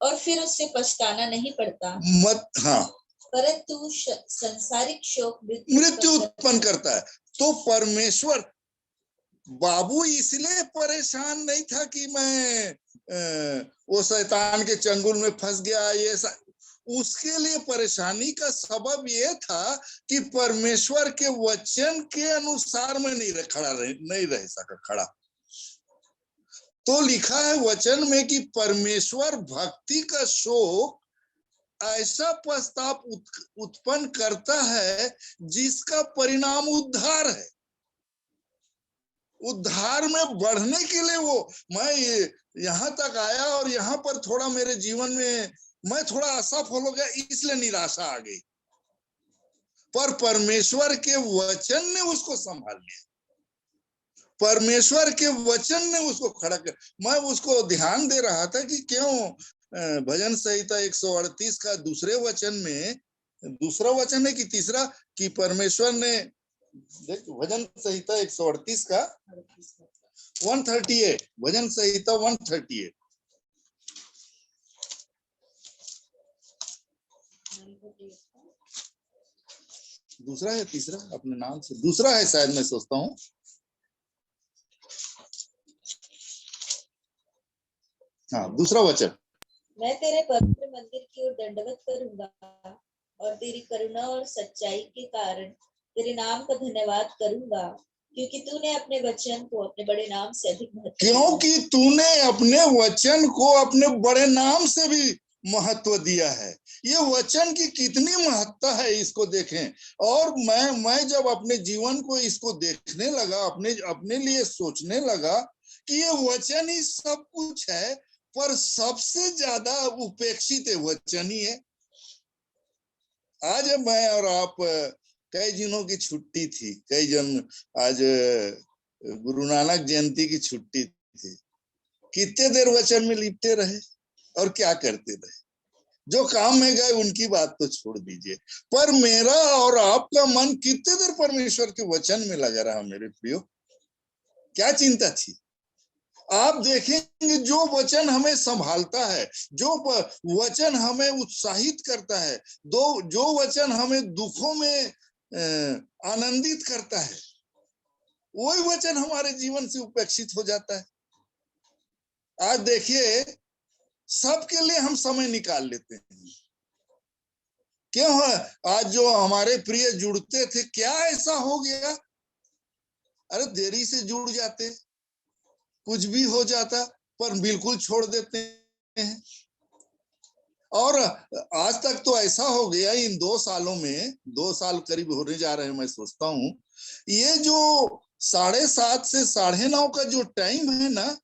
और फिर उससे पछताना नहीं पड़ता, परंतु संसारिक शोक मृत्यु उत्पन्न करता है। तो परमेश्वर, बाबू इसलिए परेशान नहीं था कि मैं वो शैतान के चंगुल में फंस गया, ये उसके लिए परेशानी का सबब ये था कि परमेश्वर के वचन के अनुसार में नहीं रह सका खड़ा। तो लिखा है वचन में कि परमेश्वर भक्ति का शोक ऐसा पश्चाताप उत्पन्न करता है जिसका परिणाम उद्धार है। उद्धार में बढ़ने के लिए मैं यहाँ तक आया और यहाँ पर थोड़ा मेरे जीवन में मैं थोड़ा असफल हो गया, इसलिए निराशा आ गई, पर परमेश्वर के वचन ने उसको संभाल लिया, परमेश्वर के वचन ने उसको खड़ा कर। मैं उसको ध्यान दे रहा था कि क्यों भजन संहिता 138 का दूसरे वचन में, दूसरा वचन है कि तीसरा, कि परमेश्वर ने, देख भजन संहिता 138 का 138, भजन संहिता 138, दूसरा है तीसरा, अपने नाम से दूसरा है शायद, मैं सोचता हूँ। हाँ, दूसरा वचन, मैं तेरे पवित्र मंदिर की ओर दंडवत करूंगा और तेरी करुणा और सच्चाई के कारण तेरे नाम का धन्यवाद करूंगा, क्योंकि तूने अपने वचन को अपने बड़े नाम से अधिक महत्व दिया। क्योंकि तूने अपने वचन को अपने बड़े नाम से भी महत्व दिया है। ये वचन की कितनी महत्ता है इसको देखें। और मैं जब अपने जीवन को इसको देखने लगा, अपने लिए सोचने लगा कि ये वचन ही सब कुछ है, पर सबसे ज्यादा उपेक्षित वचन ही है। आज मैं और आप, कई दिनों की छुट्टी थी, कई जन, आज गुरु नानक जयंती की छुट्टी थी, कितने देर वचन में लिपटे रहे और क्या करते रहे। जो काम में गए उनकी बात तो छोड़ दीजिए, पर मेरा और आपका मन कितने देर परमेश्वर के वचन में लगा रहा मेरे प्रियो। क्या चिंता थी। आप देखेंगे जो वचन हमें संभालता है, जो वचन हमें उत्साहित करता है, जो वचन हमें दुखों में आनंदित करता है, वही वचन हमारे जीवन से उपेक्षित हो जाता है। आज देखिए, सबके लिए हम समय निकाल लेते हैं। क्यों है? आज जो हमारे प्रिय जुड़ते थे, क्या ऐसा हो गया? अरे देरी से जुड़ जाते, कुछ भी हो जाता, पर बिल्कुल छोड़ देते हैं। और आज तक तो ऐसा हो गया, इन 2 सालों में, 2 साल करीब होने जा रहे हैं, मैं सोचता हूँ ये जो 7:30 से 9:30 का जो टाइम है ना,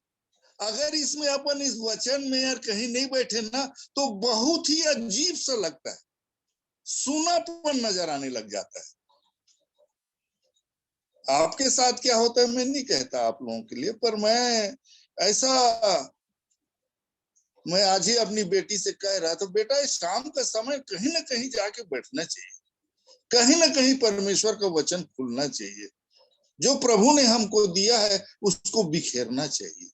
अगर इसमें अपन इस वचन में यार कहीं नहीं बैठे ना, तो बहुत ही अजीब सा लगता है, सूनापन नजर आने लग जाता है। आपके साथ क्या होता है मैं नहीं कहता आप लोगों के लिए, पर मैं आज ही अपनी बेटी से कह रहा था, बेटा इस शाम का समय कहीं ना कहीं जाके बैठना चाहिए, कहीं ना कहीं परमेश्वर का वचन खुलना चाहिए, जो प्रभु ने हमको दिया है उसको बिखेरना चाहिए।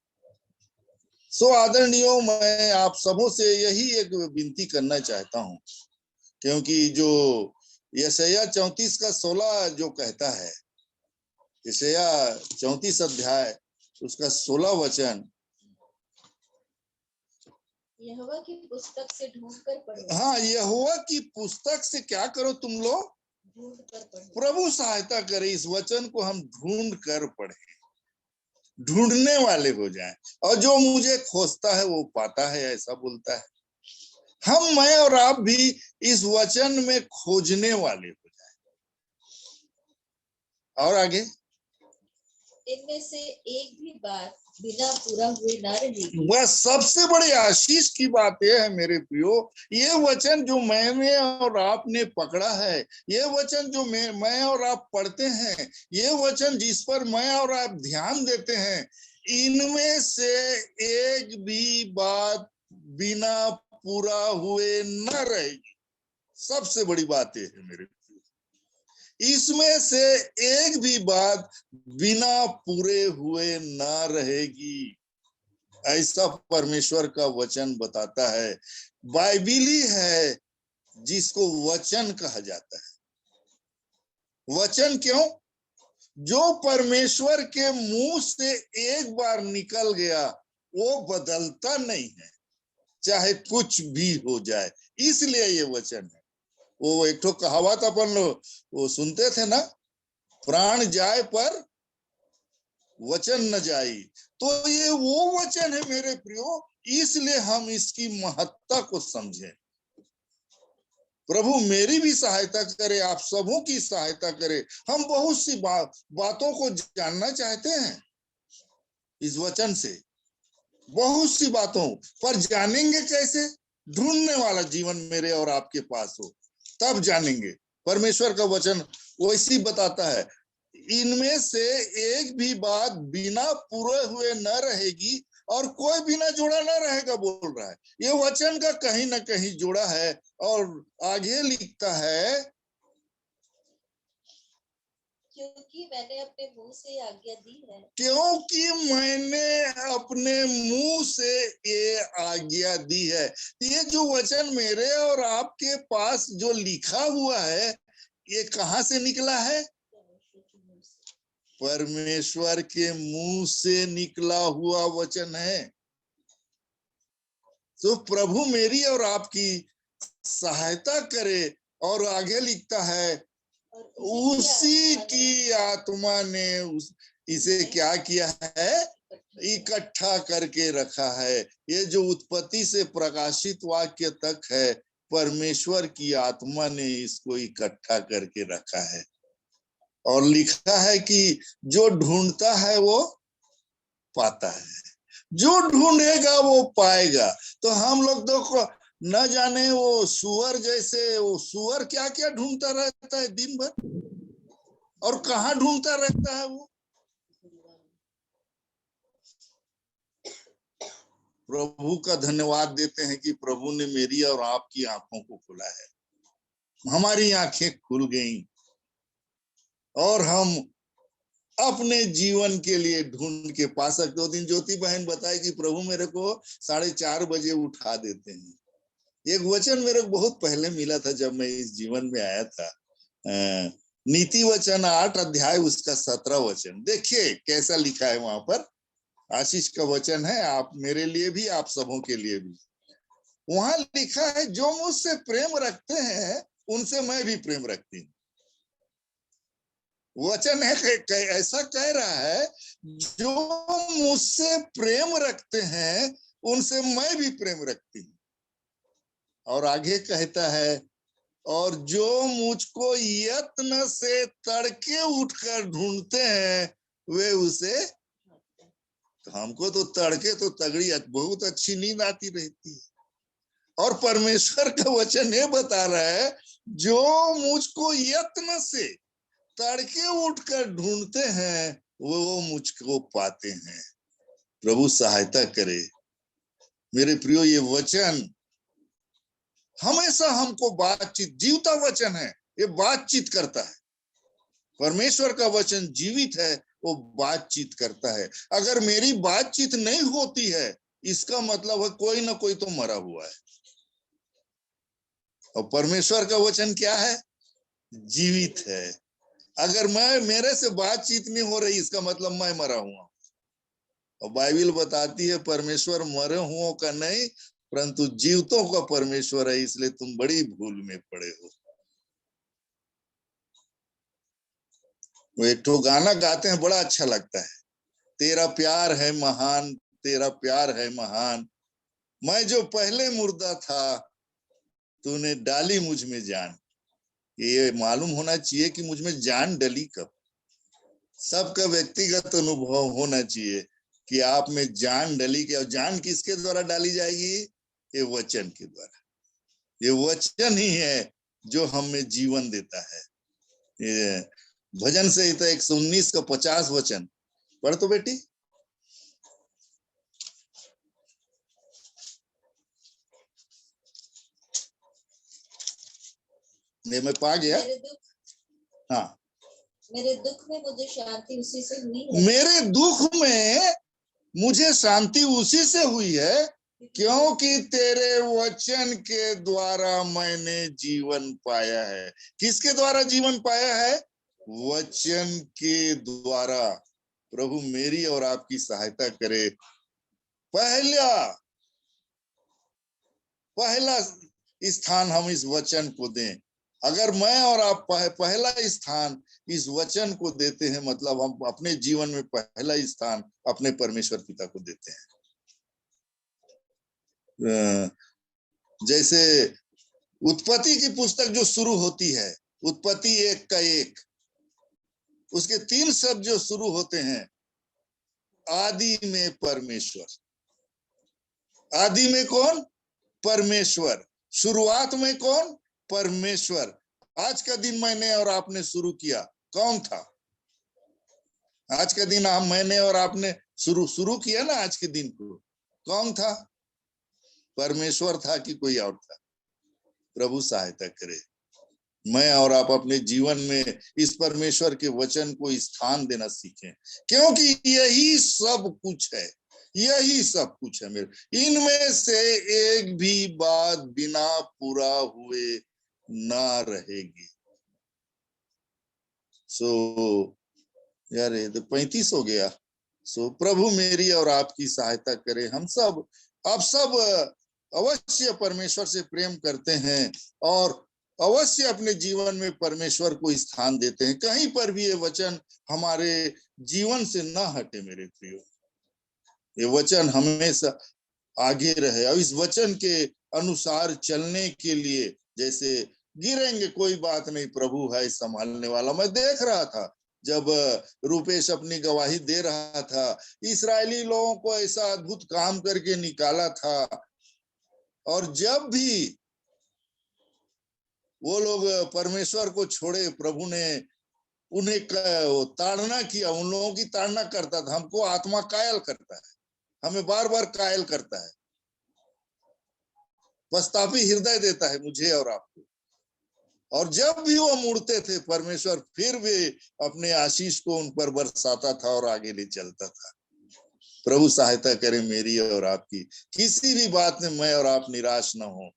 सो आदरणीयों, मैं आप सबों से यही एक विनती करना चाहता हूं, क्योंकि जो यशायाह 34 का 16 जो कहता है, यशायाह 34 अध्याय उसका 16 वचन, यहोवा की पुस्तक से ढूंढ कर पढ़ो। हाँ, यहोवा की पुस्तक से क्या करो तुम लोग? ढूंढ कर पढ़ो। प्रभु सहायता करे, इस वचन को हम ढूंढ कर पढ़े। ढूंढने वाले हो जाएं, और जो मुझे खोजता है वो पाता है, ऐसा बोलता है। हम, मैं और आप भी इस वचन में खोजने वाले हो जाएं। और आगे, इनमें से एक भी बात बिना पूरा हुए ना रहेगी। वह सबसे बड़ी आशीष की बात यह है मेरे प्रियो, ये वचन जो मैंने और आपने पकड़ा है, ये वचन जो मैं और आप पढ़ते हैं, ये वचन जिस पर मैं और आप ध्यान देते हैं, इनमें से एक भी बात बिना पूरा हुए न रहेगी। सबसे बड़ी बात यह है मेरे प्रियो, इसमें से एक भी बात बिना पूरे हुए ना रहेगी, ऐसा परमेश्वर का वचन बताता है। बाइबिली है जिसको वचन कहा जाता है। वचन क्यों? जो परमेश्वर के मुंह से एक बार निकल गया वो बदलता नहीं है, चाहे कुछ भी हो जाए, इसलिए ये वचन है। वो एक ठो कहावत अपन लोग वो सुनते थे ना, प्राण जाए पर वचन न जाई। तो ये वो वचन है मेरे प्रियो, इसलिए हम इसकी महत्ता को समझें। प्रभु मेरी भी सहायता करे, आप सबों की सहायता करे। हम बहुत सी बातों को जानना चाहते हैं इस वचन से, बहुत सी बातों, पर जानेंगे कैसे? ढूंढने वाला जीवन मेरे और आपके पास हो, तब जानेंगे। परमेश्वर का वचन वैसी बताता है, इनमें से एक भी बात बिना पूरे हुए न रहेगी और कोई बिना जोड़ा न रहेगा, बोल रहा है। ये वचन का कहीं ना कहीं जोड़ा है। और आगे लिखता है, क्योंकि मैंने अपने मुंह से आज्ञा दी है। क्योंकि मैंने अपने मुंह से ये आज्ञा दी है। ये जो वचन मेरे और आपके पास जो लिखा हुआ है, ये कहां से निकला है? परमेश्वर के मुंह से निकला हुआ वचन है। तो प्रभु मेरी और आपकी सहायता करे। और आगे लिखता है, उसी की आत्मा ने इसे क्या किया है? इकट्ठा करके रखा है। ये जो उत्पत्ति से प्रकाशित वाक्य तक है, परमेश्वर की आत्मा ने इसको इकट्ठा करके रखा है। और लिखा है कि जो ढूंढता है वो पाता है, जो ढूंढेगा वो पाएगा। तो हम लोग तो न जाने वो सुअर जैसे, वो सुअर क्या क्या ढूंढता रहता है दिन भर, और कहाँ ढूंढता रहता है वो। प्रभु का धन्यवाद देते हैं कि प्रभु ने मेरी और आपकी आंखों को खोला है, हमारी आंखें खुल गईं और हम अपने जीवन के लिए ढूंढ के पा सकते हो। दिन ज्योति बहन बताए कि प्रभु मेरे को 4:30 बजे उठा देते हैं। एक वचन मेरे को बहुत पहले मिला था जब मैं इस जीवन में आया था, नीति वचन 8 अध्याय उसका 17 वचन। देखिए कैसा लिखा है वहां पर, आशीष का वचन है, आप मेरे लिए भी, आप सबों के लिए भी। वहां लिखा है, जो मुझसे प्रेम रखते हैं उनसे मैं भी प्रेम रखती हूँ। वचन है ऐसा कह रहा है, जो मुझसे प्रेम रखते हैं उनसे मैं भी प्रेम रखती हूँ। और आगे कहता है, और जो मुझको यत्न से तड़के उठकर ढूंढते हैं वे उसे। तो हमको तो तड़के तो तगड़ी बहुत अच्छी नींद आती रहती है, और परमेश्वर का वचन ये बता रहा है, जो मुझको यत्न से तड़के उठकर ढूंढते हैं वो मुझको पाते हैं। प्रभु सहायता करे मेरे प्रियो। ये वचन हमेशा हमको बातचीत, जीवता वचन है, ये बातचीत करता है। परमेश्वर का वचन जीवित है, वो बातचीत करता है। अगर मेरी बातचीत नहीं होती है, इसका मतलब है कोई ना कोई तो मरा हुआ है। और परमेश्वर का वचन क्या है? जीवित है। अगर मेरे से बातचीत नहीं हो रही, इसका मतलब मैं मरा हुआ। और बाइबिल बताती है परमेश्वर मरे हुओं का नहीं परंतु जीवतों का परमेश्वर है, इसलिए तुम बड़ी भूल में पड़े हो। वो एक ठो गाना गाते हैं, बड़ा अच्छा लगता है, तेरा प्यार है महान, तेरा प्यार है महान। मैं जो पहले मुर्दा था, तूने डाली मुझ में जान। ये मालूम होना चाहिए कि मुझ में जान डली कब। सबका व्यक्तिगत अनुभव होना चाहिए कि आप में जान डली क्या। जान किसके द्वारा डाली जाएगी? ये वचन के द्वारा। ये वचन ही है जो हमें जीवन देता है। ये भजन संहिता 119 का 50 वचन पढ़ तो बेटी। ये मैं पा गया। हाँ, मेरे दुख में मुझे शांति उसी से हुई है। मेरे दुख में मुझे शांति उसी से हुई है, क्योंकि तेरे वचन के द्वारा मैंने जीवन पाया है। किसके द्वारा जीवन पाया है? वचन के द्वारा। प्रभु मेरी और आपकी सहायता करे। पहला स्थान हम इस वचन को दें। अगर मैं और आप पहला स्थान इस वचन को देते हैं, मतलब हम अपने जीवन में पहला स्थान अपने परमेश्वर पिता को देते हैं। जैसे उत्पत्ति की पुस्तक जो शुरू होती है, उत्पत्ति 1 का 1, उसके 3 शब्द जो शुरू होते हैं, आदि में परमेश्वर। आदि में कौन? परमेश्वर। शुरुआत में कौन? परमेश्वर। आज का दिन मैंने और आपने शुरू किया, कौन था? आज का दिन मैंने और आपने शुरू किया ना, आज के दिन को कौन था? परमेश्वर था कि कोई और था? प्रभु सहायता करे, मैं और आप अपने जीवन में इस परमेश्वर के वचन को स्थान देना सीखें, क्योंकि यही सब कुछ है। यही सब कुछ है मेरे। इनमें से एक भी बात बिना पूरा हुए ना रहेगी। यार ये तो 35 हो गया। प्रभु मेरी और आपकी सहायता करे। हम सब आप सब अवश्य परमेश्वर से प्रेम करते हैं और अवश्य अपने जीवन में परमेश्वर को स्थान देते हैं। कहीं पर भी ये वचन हमारे जीवन से ना हटे मेरे प्रियो। ये वचन हमेशा आगे रहे और इस वचन के अनुसार चलने के लिए, जैसे गिरेंगे कोई बात नहीं, प्रभु है संभालने वाला। मैं देख रहा था जब रूपेश अपनी गवाही दे रहा था, इस्राएली लोगों को ऐसा अद्भुत काम करके निकाला था, और जब भी वो लोग परमेश्वर को छोड़े, प्रभु ने उन्हें ताड़ना किया। उन लोगों की ताड़ना करता था। हमको आत्मा कायल करता है, हमें बार बार कायल करता है, पश्चातापी हृदय देता है मुझे और आपको। और जब भी वो मुड़ते थे, परमेश्वर फिर भी अपने आशीष को उन पर बरसाता था और आगे ले चलता था। प्रभु सहायता करे मेरी और आपकी। किसी भी बात में मैं और आप निराश न हो,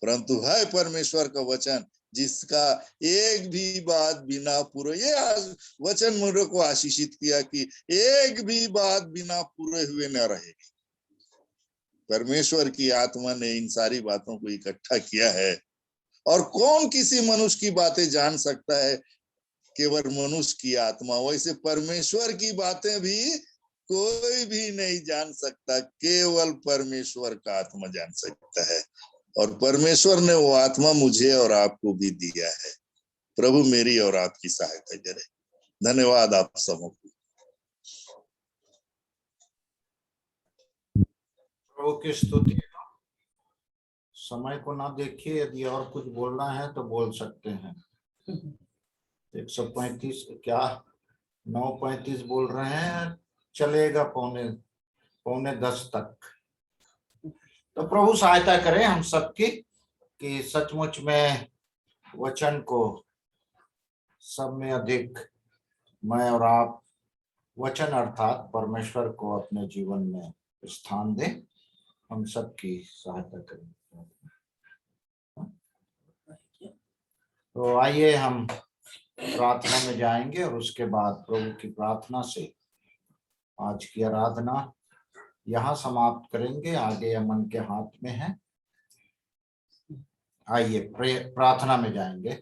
परंतु है परमेश्वर का वचन जिसका एक भी बात बिना पूरे, ये वचन मुझे को आशीषित किया कि एक भी बात बिना पूरे हुए न रहेगी। परमेश्वर की आत्मा ने इन सारी बातों को इकट्ठा किया है, और कौन किसी मनुष्य की बातें जान सकता है? केवल मनुष्य की आत्मा। वैसे परमेश्वर की बातें भी कोई भी नहीं जान सकता, केवल परमेश्वर का आत्मा जान सकता है। और परमेश्वर ने वो आत्मा मुझे और आपको भी दिया है। प्रभु मेरी और आपकी सहायता करे। धन्यवाद आप सबको। प्रभु की स्तुति। समय को ना देखिए, यदि और कुछ बोलना है तो बोल सकते हैं। 135 क्या 9:35 बोल रहे हैं, चलेगा पौने 10 तक। तो प्रभु सहायता करें हम सबकी कि सचमुच में वचन को सब में अधिक मैं और आप वचन अर्थात परमेश्वर को अपने जीवन में स्थान दें। हम सबकी सहायता करें। तो आइए हम प्रार्थना में जाएंगे और उसके बाद प्रभु की प्रार्थना से आज की आराधना यहाँ समाप्त करेंगे। आगे अमन के हाथ में है। आइए प्रार्थना में जाएंगे।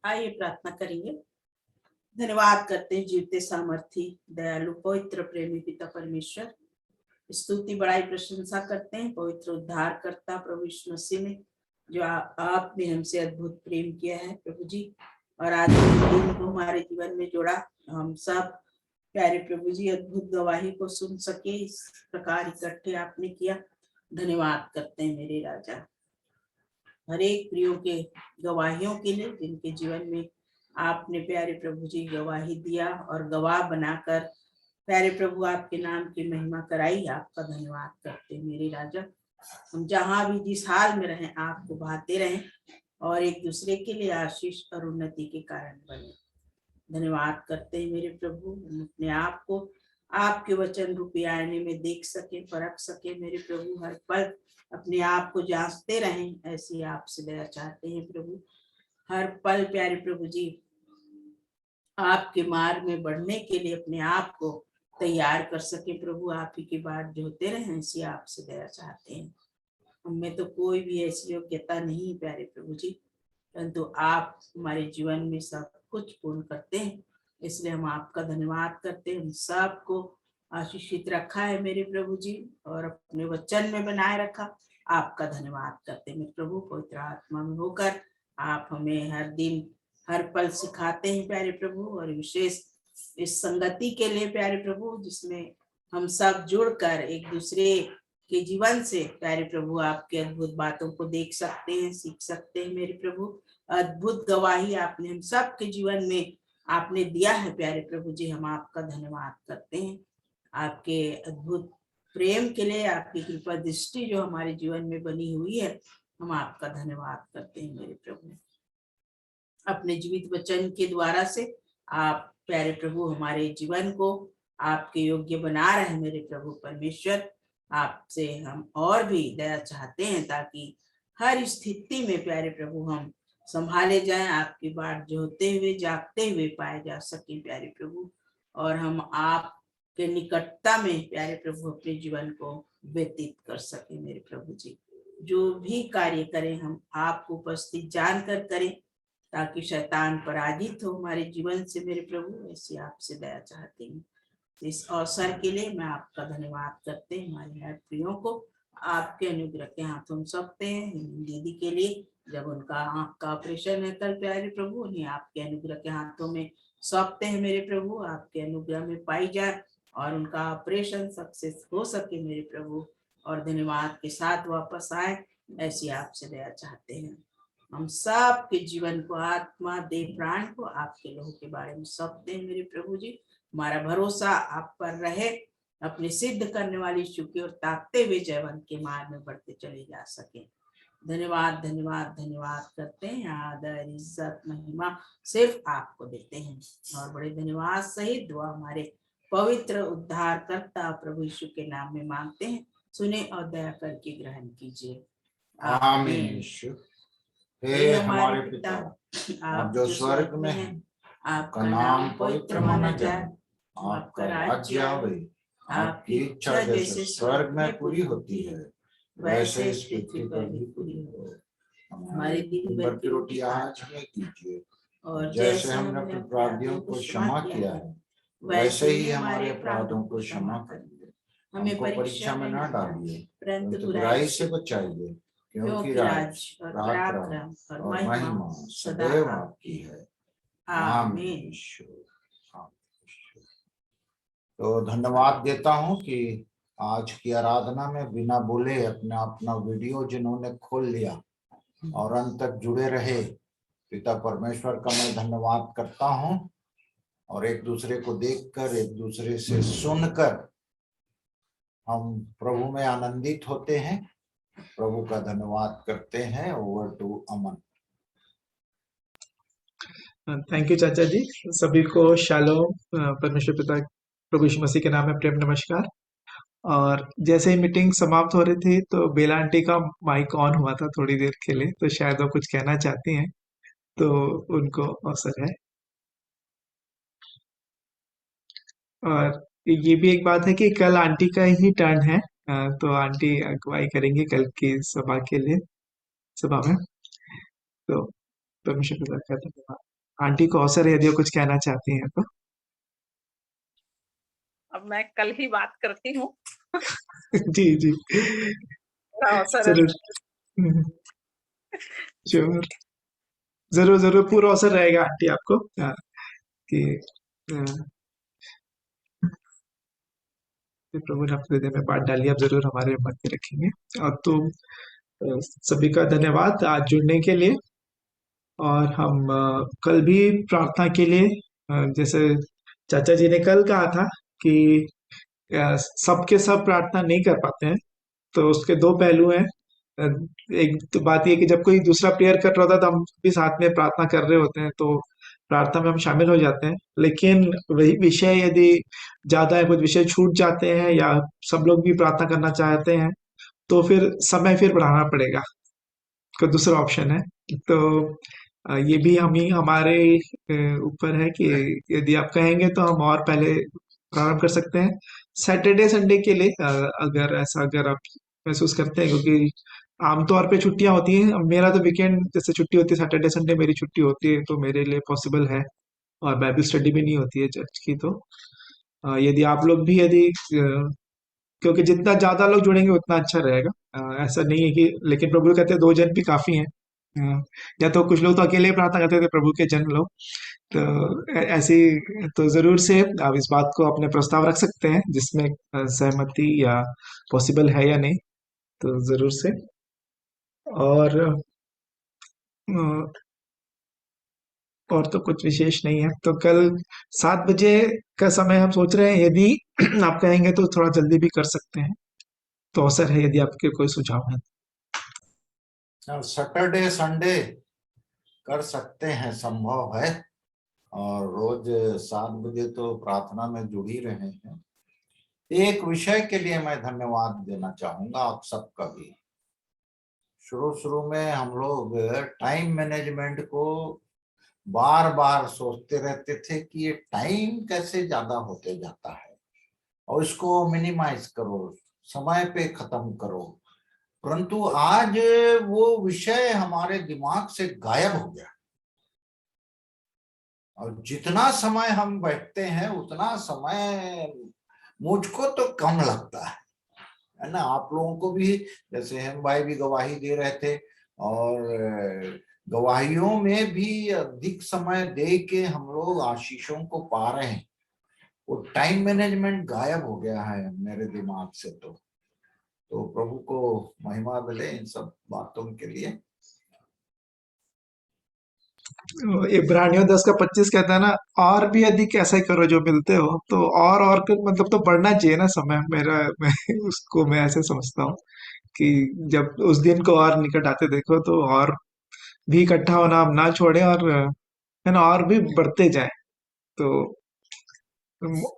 आइए प्रार्थना करेंगे। धन्यवाद करते हैं जीवते सामर्थी दयालु पवित्र प्रेमी पिता परमेश्वर। स्तुति बड़ाई प्रशंसा करते हैं पवित्र उद्धारकर्ता प्रभु यीशु मसीह में, जो आपने हमसे अद्भुत प्रेम किया है प्रभु जी, और आज के दिन को हमारे जीवन में जोड़ा। हम सब प्यारे प्रभु जी अद्भुत गवाही को सुन सके, इस प्रकार इकट्ठे आपने किया। धन्यवाद करते हैं मेरे राजा, हर एक प्रियो के गवाहियों के लिए जिनके जीवन में आपने प्यारे प्रभु जी गवाही दिया और गवाह बनाकर प्यारे प्रभु आपके नाम की महिमा कराई। आपका धन्यवाद करते हैं मेरे राजा। हम जहां भी जिस हाल में रहें आपको भाते रहें और एक दूसरे के लिए आशीष और उन्नति के कारण बने। धन्यवाद करते हैं मेरे प्रभु, हम अपने आप को आपके वचन रूपी आईने में देख सके, परख सके मेरे प्रभु। हर पल अपने आप को जांचते रहें, ऐसी आपसे दया चाहते हैं प्रभु। हर पल प्यारे प्रभु जी आपके मार्ग में बढ़ने के लिए अपने आप को तैयार कर सके प्रभु। आप ही की बात जो होते रहे, ऐसी आपसे दया चाहते हैं। हमें तो कोई भी ऐसी योग्यता नहीं प्यारे प्रभु जी, परंतु आप हमारे जीवन में सब कुछ पूर्ण करते हैं, इसलिए हम आपका धन्यवाद करते हैं। हम सबको आशीषित रखा है मेरे प्रभु जी, और अपने वचन में बनाए रखा। आपका धन्यवाद करते हैं मेरे प्रभु। पवित्र आत्मा में होकर आप हमें हर दिन हर पल सिखाते हैं प्यारे प्रभु, और विशेष इस संगति के लिए प्यारे प्रभु, जिसमें हम सब जुड़कर एक दूसरे के जीवन से प्यारे प्रभु आपके अद्भुत बातों को देख सकते हैं, सीख सकते हैं मेरे प्रभु। अद्भुत गवाही आपने हम सब के जीवन में आपने दिया है प्यारे प्रभु जी। हम आपका धन्यवाद करते हैं आपके अद्भुत प्रेम के लिए, आपकी कृपा दृष्टि जो हमारे जीवन में बनी हुई है। हम आपका धन्यवाद करते हैं मेरे प्रभु। अपने जीवित वचन के द्वारा से आप प्यारे प्रभु हमारे जीवन को आपके योग्य बना रहे हैं मेरे प्रभु परमेश्वर। आपसे हम और भी दया चाहते हैं, ताकि हर स्थिति में प्यारे प्रभु हम संभाले जाएं, आपकी बाट जो होते हुए जागते हुए पाए जा सके प्यारे प्रभु, और हम आपके निकटता में प्यारे प्रभु अपने जीवन को व्यतीत कर सके मेरे प्रभु जी। जो भी कार्य करें हम आपको उपस्थित जानकर करें, ताकि शैतान पराजित हो हमारे जीवन से मेरे प्रभु। ऐसी आपसे दया चाहते हैं। इस अवसर के लिए मैं आपका धन्यवाद करते हैं। हमारे हर प्रियों को आपके अनुग्रह के हाथों सौंपते हैं। दीदी के लिए जब उनका आंख का ऑपरेशन है कल प्यारे प्रभु, उन्हें आपके अनुग्रह के हाथों में सौंपते हैं मेरे प्रभु। आपके अनुग्रह में पाई जाए और उनका ऑपरेशन सक्सेस हो सके मेरे प्रभु, और धन्यवाद के साथ वापस आए, ऐसी आपसे दया चाहते हैं। हम सब के जीवन को, आत्मा देह प्राण को आपके लोगों के बारे में सौंपते हैं मेरे प्रभु जी। हमारा भरोसा आप पर रहे, अपने सिद्ध करने वाली चुकी और ताकते हुए जयवंत के मार्ग में बढ़ते चले जा सके। धन्यवाद धन्यवाद धन्यवाद करते हैं। आदर इज्जत महिमा सिर्फ आपको देते हैं, और बड़े धन्यवाद सहित दुआ हमारे पवित्र उद्धार करता प्रभु यीशु के नाम में मांगते हैं। सुने और दया करके ग्रहण कीजिए। आमीन। हे हमारे पिता, आप जो स्वर्ग में हैं, आपका नाम पवित्र माना जाए, आपका राज्य आवे, आपकी इच्छा जैसे स्वर्ग में पूरी होती है वैसे इस पृथ्वी पर भी पूरी हो। हमारे दिन भर की रोटी आज हमें दीजिए, और जैसे हमने अपने अपराधियों को क्षमा किया है वैसे ही हमारे अपराधों को क्षमा करिए। हमें परीक्षा में न डालिए, परंतु बुराई से बचाइए, क्योंकि राज्य और पराक्रम और महिमा सदैव आपकी है। आमीन। तो धन्यवाद देता हूं कि आज की आराधना में बिना बोले अपना वीडियो जिन्होंने खोल लिया और अंत तक जुड़े रहे, पिता परमेश्वर का मैं धन्यवाद करता हूं। और एक दूसरे को देखकर, एक दूसरे से सुनकर हम प्रभु में आनंदित होते हैं, प्रभु का धन्यवाद करते हैं। Over to Aman. Thank you चाचा जी। सभी को शालोम, परमेश्वर पिता प्रभु यीशु मसीह के नाम में प्रेम नमस्कार। और जैसे ही मीटिंग समाप्त हो रही थी तो बेला आंटी का माइक ऑन हुआ था थोड़ी देर के लिए, तो शायद वो कुछ कहना चाहती हैं, तो उनको अवसर है। और ये भी एक बात है कि कल आंटी का ही टर्न है, तो आंटी अगुवाई करेंगे कल की सभा के लिए, सभा में। तो परमेश्वर पिता का धन्यवाद। आंटी को अवसर है यदि वो कुछ कहना चाहती हैं तो। अब मैं कल ही बात करती हूँ। जी जी बड़ा अवसर है। जरूर श्योर, जरूर जरूर पूरा अवसर रहेगा आंटी आपको कि प्रभु ने आपके हृदय में बात डाली, आप जरूर हमारे मन में रखेंगे। और तो सभी का धन्यवाद आज जुड़ने के लिए। और हम कल भी प्रार्थना के लिए जैसे चाचा जी ने कल कहा था कि सबके सब प्रार्थना नहीं कर पाते हैं, तो उसके दो पहलू हैं। एक तो बात ये कि जब कोई दूसरा प्रेयर कर रहा होता है तो हम भी साथ में प्रार्थना कर रहे होते हैं, तो प्रार्थना में हम शामिल हो जाते हैं। लेकिन वही विषय यदि ज्यादा है, कुछ विषय छूट जाते हैं या सब लोग भी प्रार्थना करना चाहते हैं, तो फिर समय फिर बढ़ाना पड़ेगा। कोई दूसरा ऑप्शन है तो ये भी हम ही हमारे ऊपर है कि यदि आप कहेंगे तो हम और पहले प्रारंभ कर सकते हैं सैटरडे संडे के लिए। अगर आप महसूस करते हैं, क्योंकि आमतौर पे छुट्टियां होती हैं। अब मेरा तो वीकेंड जैसे छुट्टी होती है, सैटरडे संडे मेरी छुट्टी होती है, तो मेरे लिए पॉसिबल है। और बाइबल स्टडी भी नहीं होती है चर्च की, तो यदि आप लोग भी क्योंकि जितना ज्यादा लोग जुड़ेंगे उतना अच्छा रहेगा। ऐसा नहीं है कि, लेकिन प्रभु कहते हैं 2 जन भी काफी हैं। या तो कुछ लोग तो अकेले ही प्रार्थना करते थे, प्रभु के जन लोग तो ऐसी, तो जरूर से आप इस बात को अपने प्रस्ताव रख सकते हैं जिसमें सहमति या पॉसिबल है या नहीं, तो जरूर से। और तो कुछ विशेष नहीं है। तो कल 7 बजे का समय हम सोच रहे हैं, यदि आप कहेंगे तो थोड़ा जल्दी भी कर सकते हैं, तो अवसर है यदि आपके कोई सुझाव है। सैटरडे संडे कर सकते हैं, संभव है। और रोज 7 बजे तो प्रार्थना में जुड़ ही रहे हैं। एक विषय के लिए मैं धन्यवाद देना चाहूंगा आप सबका भी। शुरू में हम लोग टाइम मैनेजमेंट को बार बार सोचते रहते थे कि ये टाइम कैसे ज्यादा होते जाता है और इसको मिनिमाइज करो, समय पे खत्म करो। परंतु आज वो विषय हमारे दिमाग से गायब हो गया और जितना समय हम बैठते हैं उतना समय मुझको तो कम लगता है ना। आप लोगों को भी, जैसे हम भाई भी गवाही दे रहे थे, और गवाहियों में भी अधिक समय दे के हम लोग आशीषों को पा रहे हैं। वो टाइम मैनेजमेंट गायब हो गया है मेरे दिमाग से। तो प्रभु को महिमा मिले इन सब बातों के लिए। इब्रानियों 10:25 कहता है ना, और भी अधिक ऐसा ही करो जो मिलते हो। तो और मतलब तो बढ़ना चाहिए ना समय। उसको मैं ऐसे समझता हूँ कि जब उस दिन को और निकट आते देखो तो और भी इकट्ठा होना हम ना छोड़े, और है ना, और भी बढ़ते जाए। तो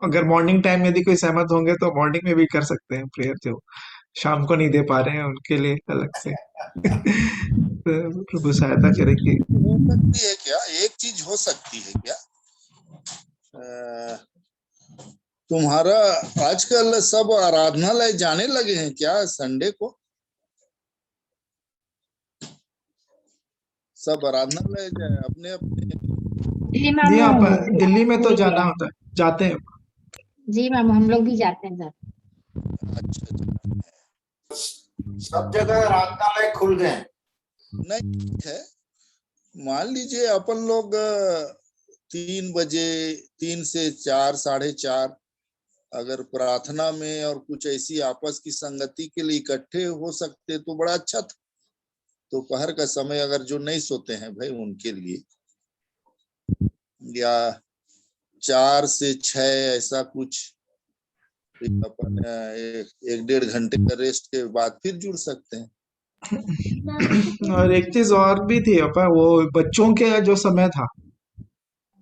अगर मॉर्निंग टाइम यदि कोई सहमत होंगे तो मॉर्निंग में भी कर सकते हैं प्रेयर, जो शाम को नहीं दे पा रहे हैं उनके लिए अलग से। तो प्रभु सहायता करे कि हो सकती है क्या, एक चीज हो सकती है क्या, तुम्हारा आजकल सब आराधनालय जाने लगे हैं क्या संडे को? सब आराधनालय अपने जी आप दिल्ली में तो जाना होता है, जाते हैं। जी मैम, हम लोग भी जाते हैं सर। अच्छा, सब जगह आराधनालय खुल गए। नहीं है, मान लीजिए अपन लोग 3 बजे, 3 से 4, 4:30 अगर प्रार्थना में और कुछ ऐसी आपस की संगति के लिए इकट्ठे हो सकते तो बड़ा अच्छा था। दोपहर का समय अगर जो नहीं सोते हैं भाई उनके लिए, या 4 से 6 ऐसा कुछ, अपन 1-1.5 घंटे का रेस्ट के बाद फिर जुड़ सकते हैं। और एक चीज और भी थी अपा, वो बच्चों के जो समय था,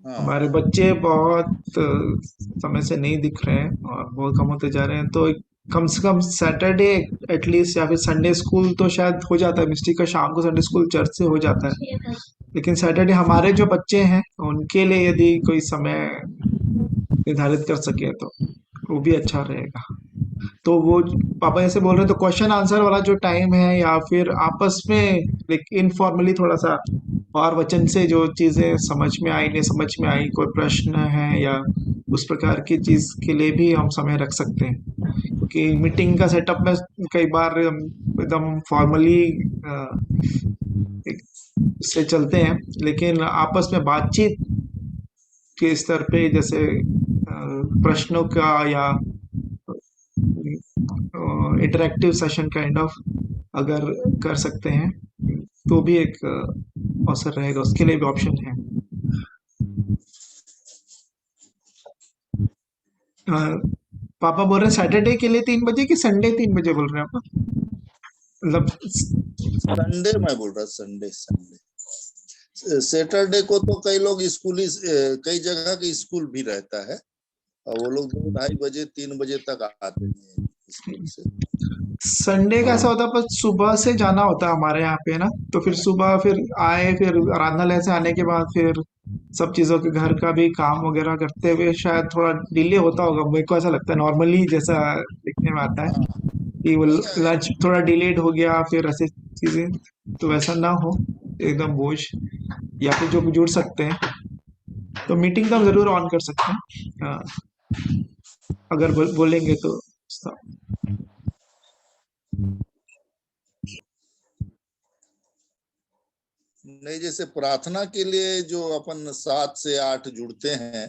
हमारे बच्चे बहुत समय से नहीं दिख रहे हैं और बहुत कम होते जा रहे हैं। तो कम से कम सैटरडे एटलीस्ट या फिर संडे स्कूल तो शायद हो जाता है। मिस्टी का शाम को संडे स्कूल चर्च से हो जाता है, लेकिन सैटरडे हमारे जो बच्चे हैं उनके लिए यदि कोई समय निर्धारित कर सके तो वो भी अच्छा रहेगा। तो वो पापा ऐसे बोल रहे हैं, तो क्वेश्चन आंसर वाला जो टाइम है या फिर आपस में इनफॉर्मली थोड़ा सा और वचन से जो चीजें समझ में आई नहीं समझ में आई, कोई प्रश्न है या उस प्रकार की चीज के लिए भी हम समय रख सकते हैं, क्योंकि मीटिंग का सेटअप में कई बार एकदम फॉर्मली से चलते हैं, लेकिन आपस में बातचीत के स्तर पे जैसे प्रश्नों का या इंटरेक्टिव सेशन काइंड ऑफ अगर कर सकते हैं तो भी एक अवसर रहेगा, उसके लिए भी ऑप्शन है। पापा बोल रहे हैं सैटरडे के लिए 3 बजे कि संडे 3 बजे बोल रहे हैं आप? मतलब संडे मैं बोल रहा, संडे सैटरडे को तो कई लोग स्कूल, कई जगह के स्कूल भी रहता है और वो लोग 2-2:30 बजे 3 बजे तक आते हैं स्कूल से। संडे का ऐसा होता है, बस सुबह से जाना होता है हमारे यहाँ पे ना, तो फिर सुबह फिर आए, फिर आराधनालय से आने के बाद फिर सब चीजों के घर का भी काम वगैरह करते हुए शायद थोड़ा डिले होता होगा, मेरे को ऐसा लगता है नॉर्मली जैसा दिखने में आता है कि वो लंच थोड़ा डिलेड हो गया फिर ऐसे चीजें, तो वैसा ना हो एकदम बोझ, या फिर जो जुड़ सकते हैं तो मीटिंग तो हम जरूर ऑन कर सकते हैं। अगर बोलेंगे तो नहीं, जैसे प्रार्थना के लिए जो अपन 7 से 8 जुड़ते हैं,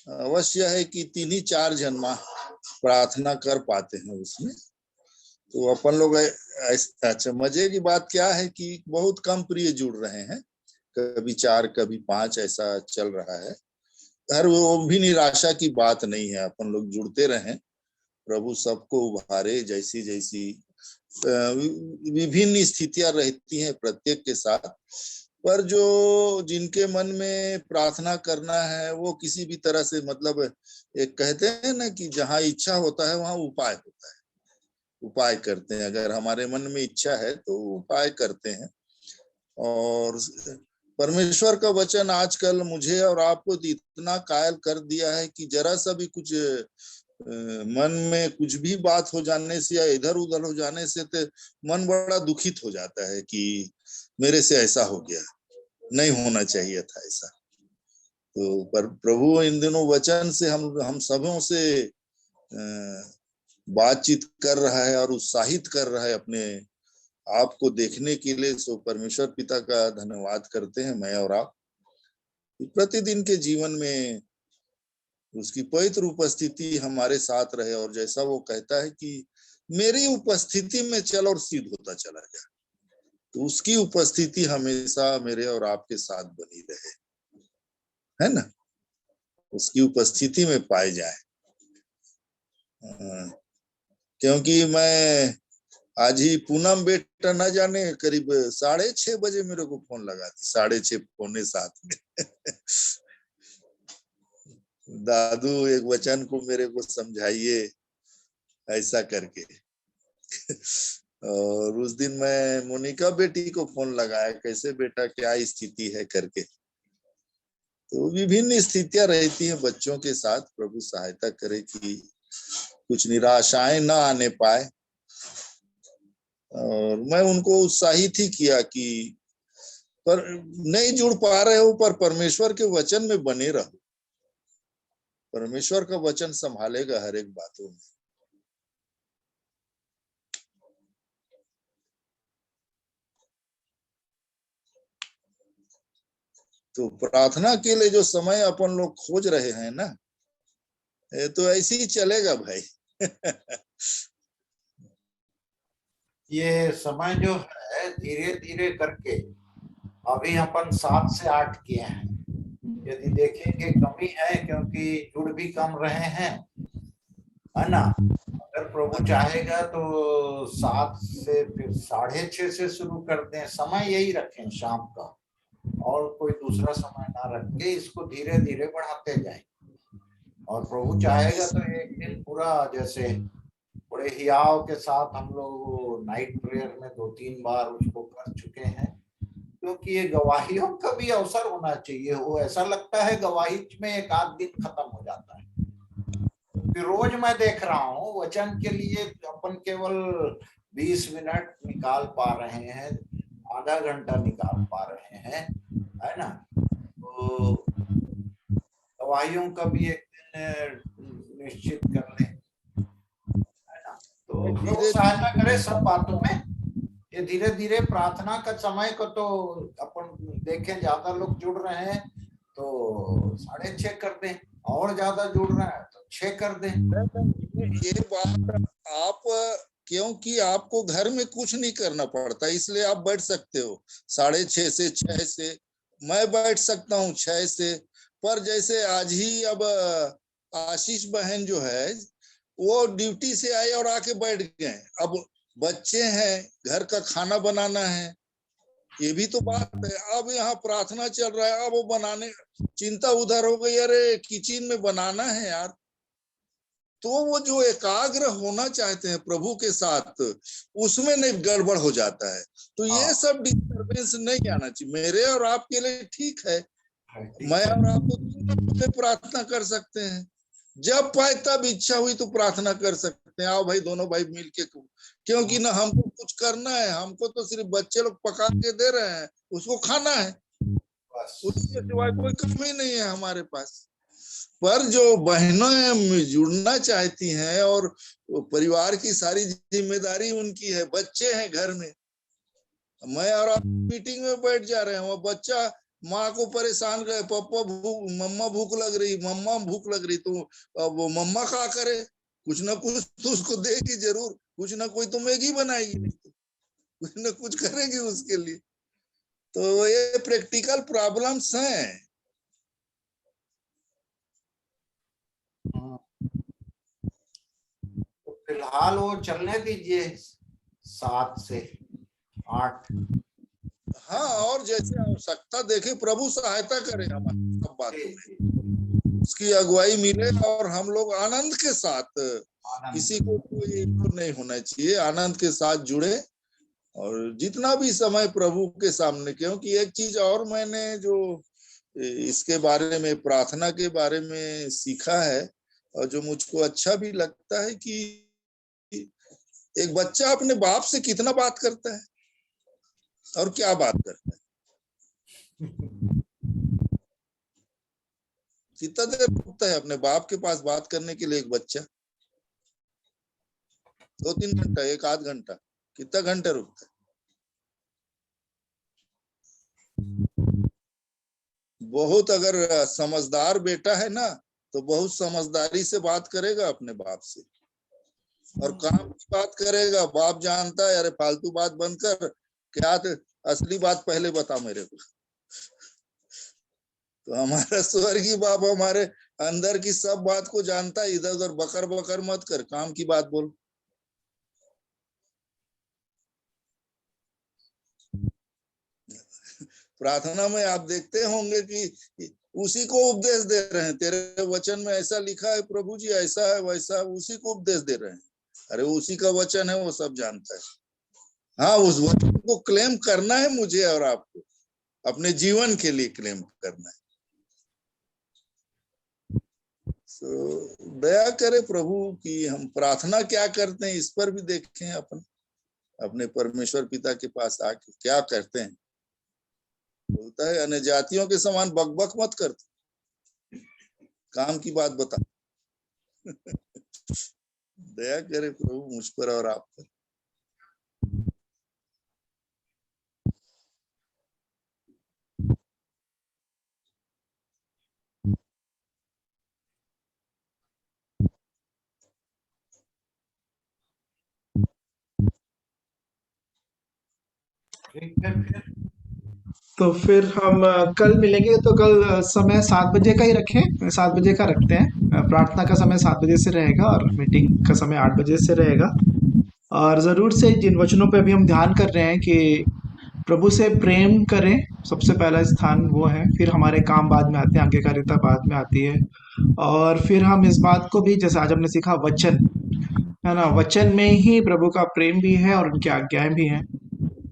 अवश्य है कि 3-4 जन प्रार्थना कर पाते हैं उसमें, तो अपन लोग अच्छा, मजे की बात क्या है कि बहुत कम प्रिय जुड़ रहे हैं, कभी 4 कभी 5 ऐसा चल रहा है। हर वो भी निराशा की बात नहीं है, अपन लोग जुड़ते रहें, प्रभु सबको उभारे। जैसी जैसी विभिन्न स्थितियां रहती हैं प्रत्येक के साथ, पर जो जिनके मन में प्रार्थना करना है वो किसी भी तरह से, मतलब एक कहते हैं ना कि जहाँ इच्छा होता है वहाँ उपाय होता है, उपाय करते हैं। अगर हमारे मन में इच्छा है तो उपाय करते हैं। और परमेश्वर का वचन आजकल मुझे और आपको इतना कायल कर दिया है कि जरा सा भी कुछ मन में कुछ भी बात हो जाने से या इधर उधर हो जाने से तो मन बड़ा दुखित हो जाता है कि मेरे से ऐसा हो गया, नहीं होना चाहिए था ऐसा। तो पर प्रभु इन दिनों वचन से हम सबों से बातचीत कर रहा है और उत्साहित कर रहा है अपने आप को देखने के लिए। सो परमेश्वर पिता का धन्यवाद करते हैं मैं और आप, प्रतिदिन के जीवन में उसकी पवित्र उपस्थिति हमारे साथ रहे, और जैसा वो कहता है कि मेरी उपस्थिति में चल और सिद्ध होता चला जा, तो उसकी उपस्थिति हमेशा मेरे और आपके साथ बनी रहे, है ना, उसकी उपस्थिति में पाए जाए। क्योंकि मैं आज ही पूनम बेटा न जाने करीब 6:30 बजे मेरे को फोन लगा थी, 6:30 पौने 7 में दादू एक वचन को मेरे को समझाइए ऐसा करके और उस दिन मैं मोनिका बेटी को फोन लगाया, कैसे बेटा क्या स्थिति है करके। तो विभिन्न स्थितियां रहती हैं बच्चों के साथ, प्रभु सहायता करे कि कुछ निराशाएं ना आने पाए। और मैं उनको उत्साहित ही किया कि पर नहीं जुड़ पा रहे हो पर परमेश्वर के वचन में बने रहो, परमेश्वर का वचन संभालेगा हर एक बातों में। तो प्रार्थना के लिए जो समय अपन लोग खोज रहे हैं ना, तो ऐसे ही चलेगा भाई ये समय जो है धीरे धीरे करके अभी अपन 7 से 8 किए हैं, यदि देखेंगे कमी है क्योंकि जुड़ भी कम रहे हैं, है ना। अगर प्रभु चाहेगा तो 7 से फिर 6:30 से शुरू कर दें, समय यही रखें शाम का, और कोई दूसरा समय ना रख के इसको धीरे धीरे बढ़ाते जाएं। और प्रभु चाहेगा तो एक दिन पूरा जैसे बड़े हियाव के साथ हम लोग नाइट प्रेयर में 2-3 बार उसको कर चुके हैं, क्योंकि ये गवाहियों का भी अवसर होना चाहिए। वो ऐसा लगता है गवाही में 1 आध दिन खत्म हो जाता है, अभी रोज मैं देख रहा हूँ वचन के लिए अपन केवल 20 मिनट निकाल पा रहे हैं, आधा घंटा निकाल पा रहे हैं, है ना। तो गवाहियों का भी एक दिन निश्चित कर लें, है ना। तो प्रभु सहायता करे सब बातों में। ये धीरे धीरे प्रार्थना का समय को तो अपन देखें, ज्यादा लोग जुड़ रहे हैं तो 6:30 कर दें, और ज्यादा जुड़ रहे हैं तो 6 कर दें। ये बात आप, क्योंकि आपको घर में कुछ नहीं करना पड़ता, इसलिए आप बैठ सकते हो 6:30 से 6 से, मैं बैठ सकता हूँ 6 से। पर जैसे आज ही अब आशीष बहन जो है वो ड्यूटी से आए और आके बैठ गए, अब बच्चे हैं, घर का खाना बनाना है, ये भी तो बात है। अब यहाँ प्रार्थना चल रहा है, अब वो बनाने चिंता उधर हो गई, अरे किचन में बनाना है यार। तो वो जो एकाग्र होना चाहते हैं प्रभु के साथ, उसमें नहीं गड़बड़ हो जाता है। तो ये सब डिस्टर्बेंस नहीं आना चाहिए। मेरे और आपके लिए ठीक है, मैं और आप तो प्रार्थना कर सकते हैं, जब पाए तब इच्छा हुई तो प्रार्थना कर सकते हैं। आओ भाई, दोनों भाई मिल के, क्योंकि ना हमको कुछ करना है, हमको तो सिर्फ बच्चे लोग पका के दे रहे हैं, उसको खाना है, उसके सिवाय कोई काम ही नहीं है हमारे पास। पर जो बहनें जुड़ना चाहती हैं और परिवार की सारी जिम्मेदारी उनकी है, बच्चे हैं घर में, मैं और आप मीटिंग में बैठ जा रहे हैं, वो बच्चा माँ को परेशान करे, पापा भूख, मम्मा भूख लग रही, मम्मा भूख लग रही, तो अब वो मम्मा क्या करे, कुछ ना कुछ तो उसको देगी जरूर, कुछ ना कोई तो मैगी बनाएगी, कुछ ना कुछ करेगी उसके लिए। तो ये प्रैक्टिकल प्रॉब्लम्स हैं। तो फिलहाल वो चलने दीजिए 7 से 8। हाँ, और जैसे आवश्यकता देखे, प्रभु सहायता करे हमारी सब बातों में, उसकी अगुवाई मिले और हम लोग आनंद के साथ, किसी को कोई नहीं होना चाहिए, आनंद के साथ जुड़े और जितना भी समय प्रभु के सामने। क्योंकि एक चीज और मैंने जो इसके बारे में, प्रार्थना के बारे में सीखा है और जो मुझको अच्छा भी लगता है, कि एक बच्चा अपने बाप से कितना बात करता है और क्या बात करता है, कितना देर रुकता है अपने बाप के पास बात करने के लिए एक बच्चा, 2-3 घंटा, 1-8 घंटा, कितना घंटा रुकता है। बहुत अगर समझदार बेटा है ना, तो बहुत समझदारी से बात करेगा अपने बाप से, और काम की बात करेगा। बाप जानता है, अरे फालतू बात बंद कर, क्या असली बात पहले बता मेरे को। तो हमारा स्वर्गीय बाप हमारे अंदर की सब बात को जानता है, इधर उधर बकर बकर मत कर, काम की बात बोल। प्रार्थना में आप देखते होंगे कि उसी को उपदेश दे रहे हैं, तेरे वचन में ऐसा लिखा है प्रभु जी, ऐसा है वैसा, उसी को उपदेश दे रहे हैं। अरे उसी का वचन है, वो सब जानता है। हाँ, उस वचन को क्लेम करना है मुझे और आपको, अपने जीवन के लिए क्लेम करना है। दया करे प्रभु कि हम प्रार्थना क्या करते हैं इस पर भी देखें, अपने परमेश्वर पिता के पास आके क्या करते हैं। बोलता है, अन्य जातियों के समान बकबक मत करते, काम की बात बता। दया करे प्रभु मुझ पर और आप पर। तो फिर हम कल मिलेंगे, तो कल समय 7 बजे का ही रखें, 7 बजे का रखते हैं। प्रार्थना का समय 7 बजे से रहेगा और मीटिंग का समय 8 बजे से रहेगा। और ज़रूर से जिन वचनों पे अभी हम ध्यान कर रहे हैं कि प्रभु से प्रेम करें, सबसे पहला स्थान वो है, फिर हमारे काम बाद में आते हैं, आज्ञाकारिता बाद में आती है। और फिर हम इस बात को भी, जैसे आज हमने सीखा, वचन है ना, वचन में ही प्रभु का प्रेम भी है और उनकी आज्ञाएं भी हैं।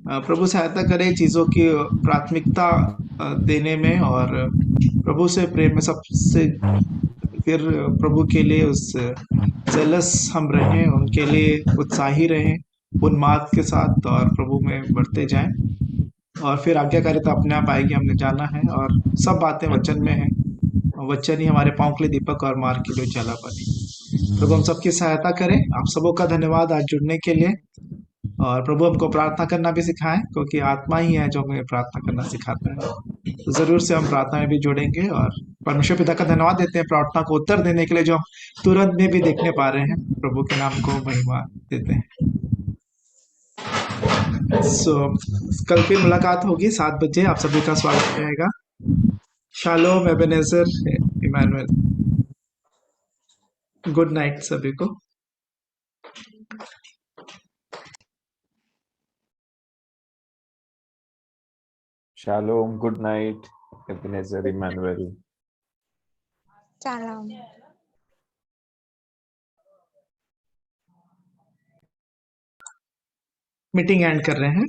प्रभु सहायता करे चीज़ों की प्राथमिकता देने में, और प्रभु से प्रेम में सबसे फिर प्रभु के लिए उस जेलस हम रहें, उनके लिए उत्साही रहें उन्माद के साथ, और प्रभु में बढ़ते जाएं। और फिर आज्ञाकारिता अपने आप आएगी, हमने जाना है, और सब बातें वचन में है, वचन ही हमारे पांव के लिए दीपक और मार्ग के लिए उजाला बने। प्रभु हम सबकी सहायता करें। आप सबों का धन्यवाद आज जुड़ने के लिए, और प्रभु हमको प्रार्थना करना भी सिखाएं, क्योंकि आत्मा ही है जो हमें प्रार्थना करना सिखाता है। तो जरूर से हम प्रार्थना में भी जुड़ेंगे, और परमेश्वर पिता का धन्यवाद देते हैं प्रार्थना को उत्तर देने के लिए, जो हम तुरंत में भी देखने पा रहे हैं। प्रभु के नाम को महिमा देते हैं। कल फिर मुलाकात होगी 7 बजे। आप सभी का स्वागत रहेगा। Shalom, Ebenezer, Emmanuel. Good night सभी को। Shalom, good night, Ebenezer, Emmanuel. Shalom. Meeting end कर रहे हैं।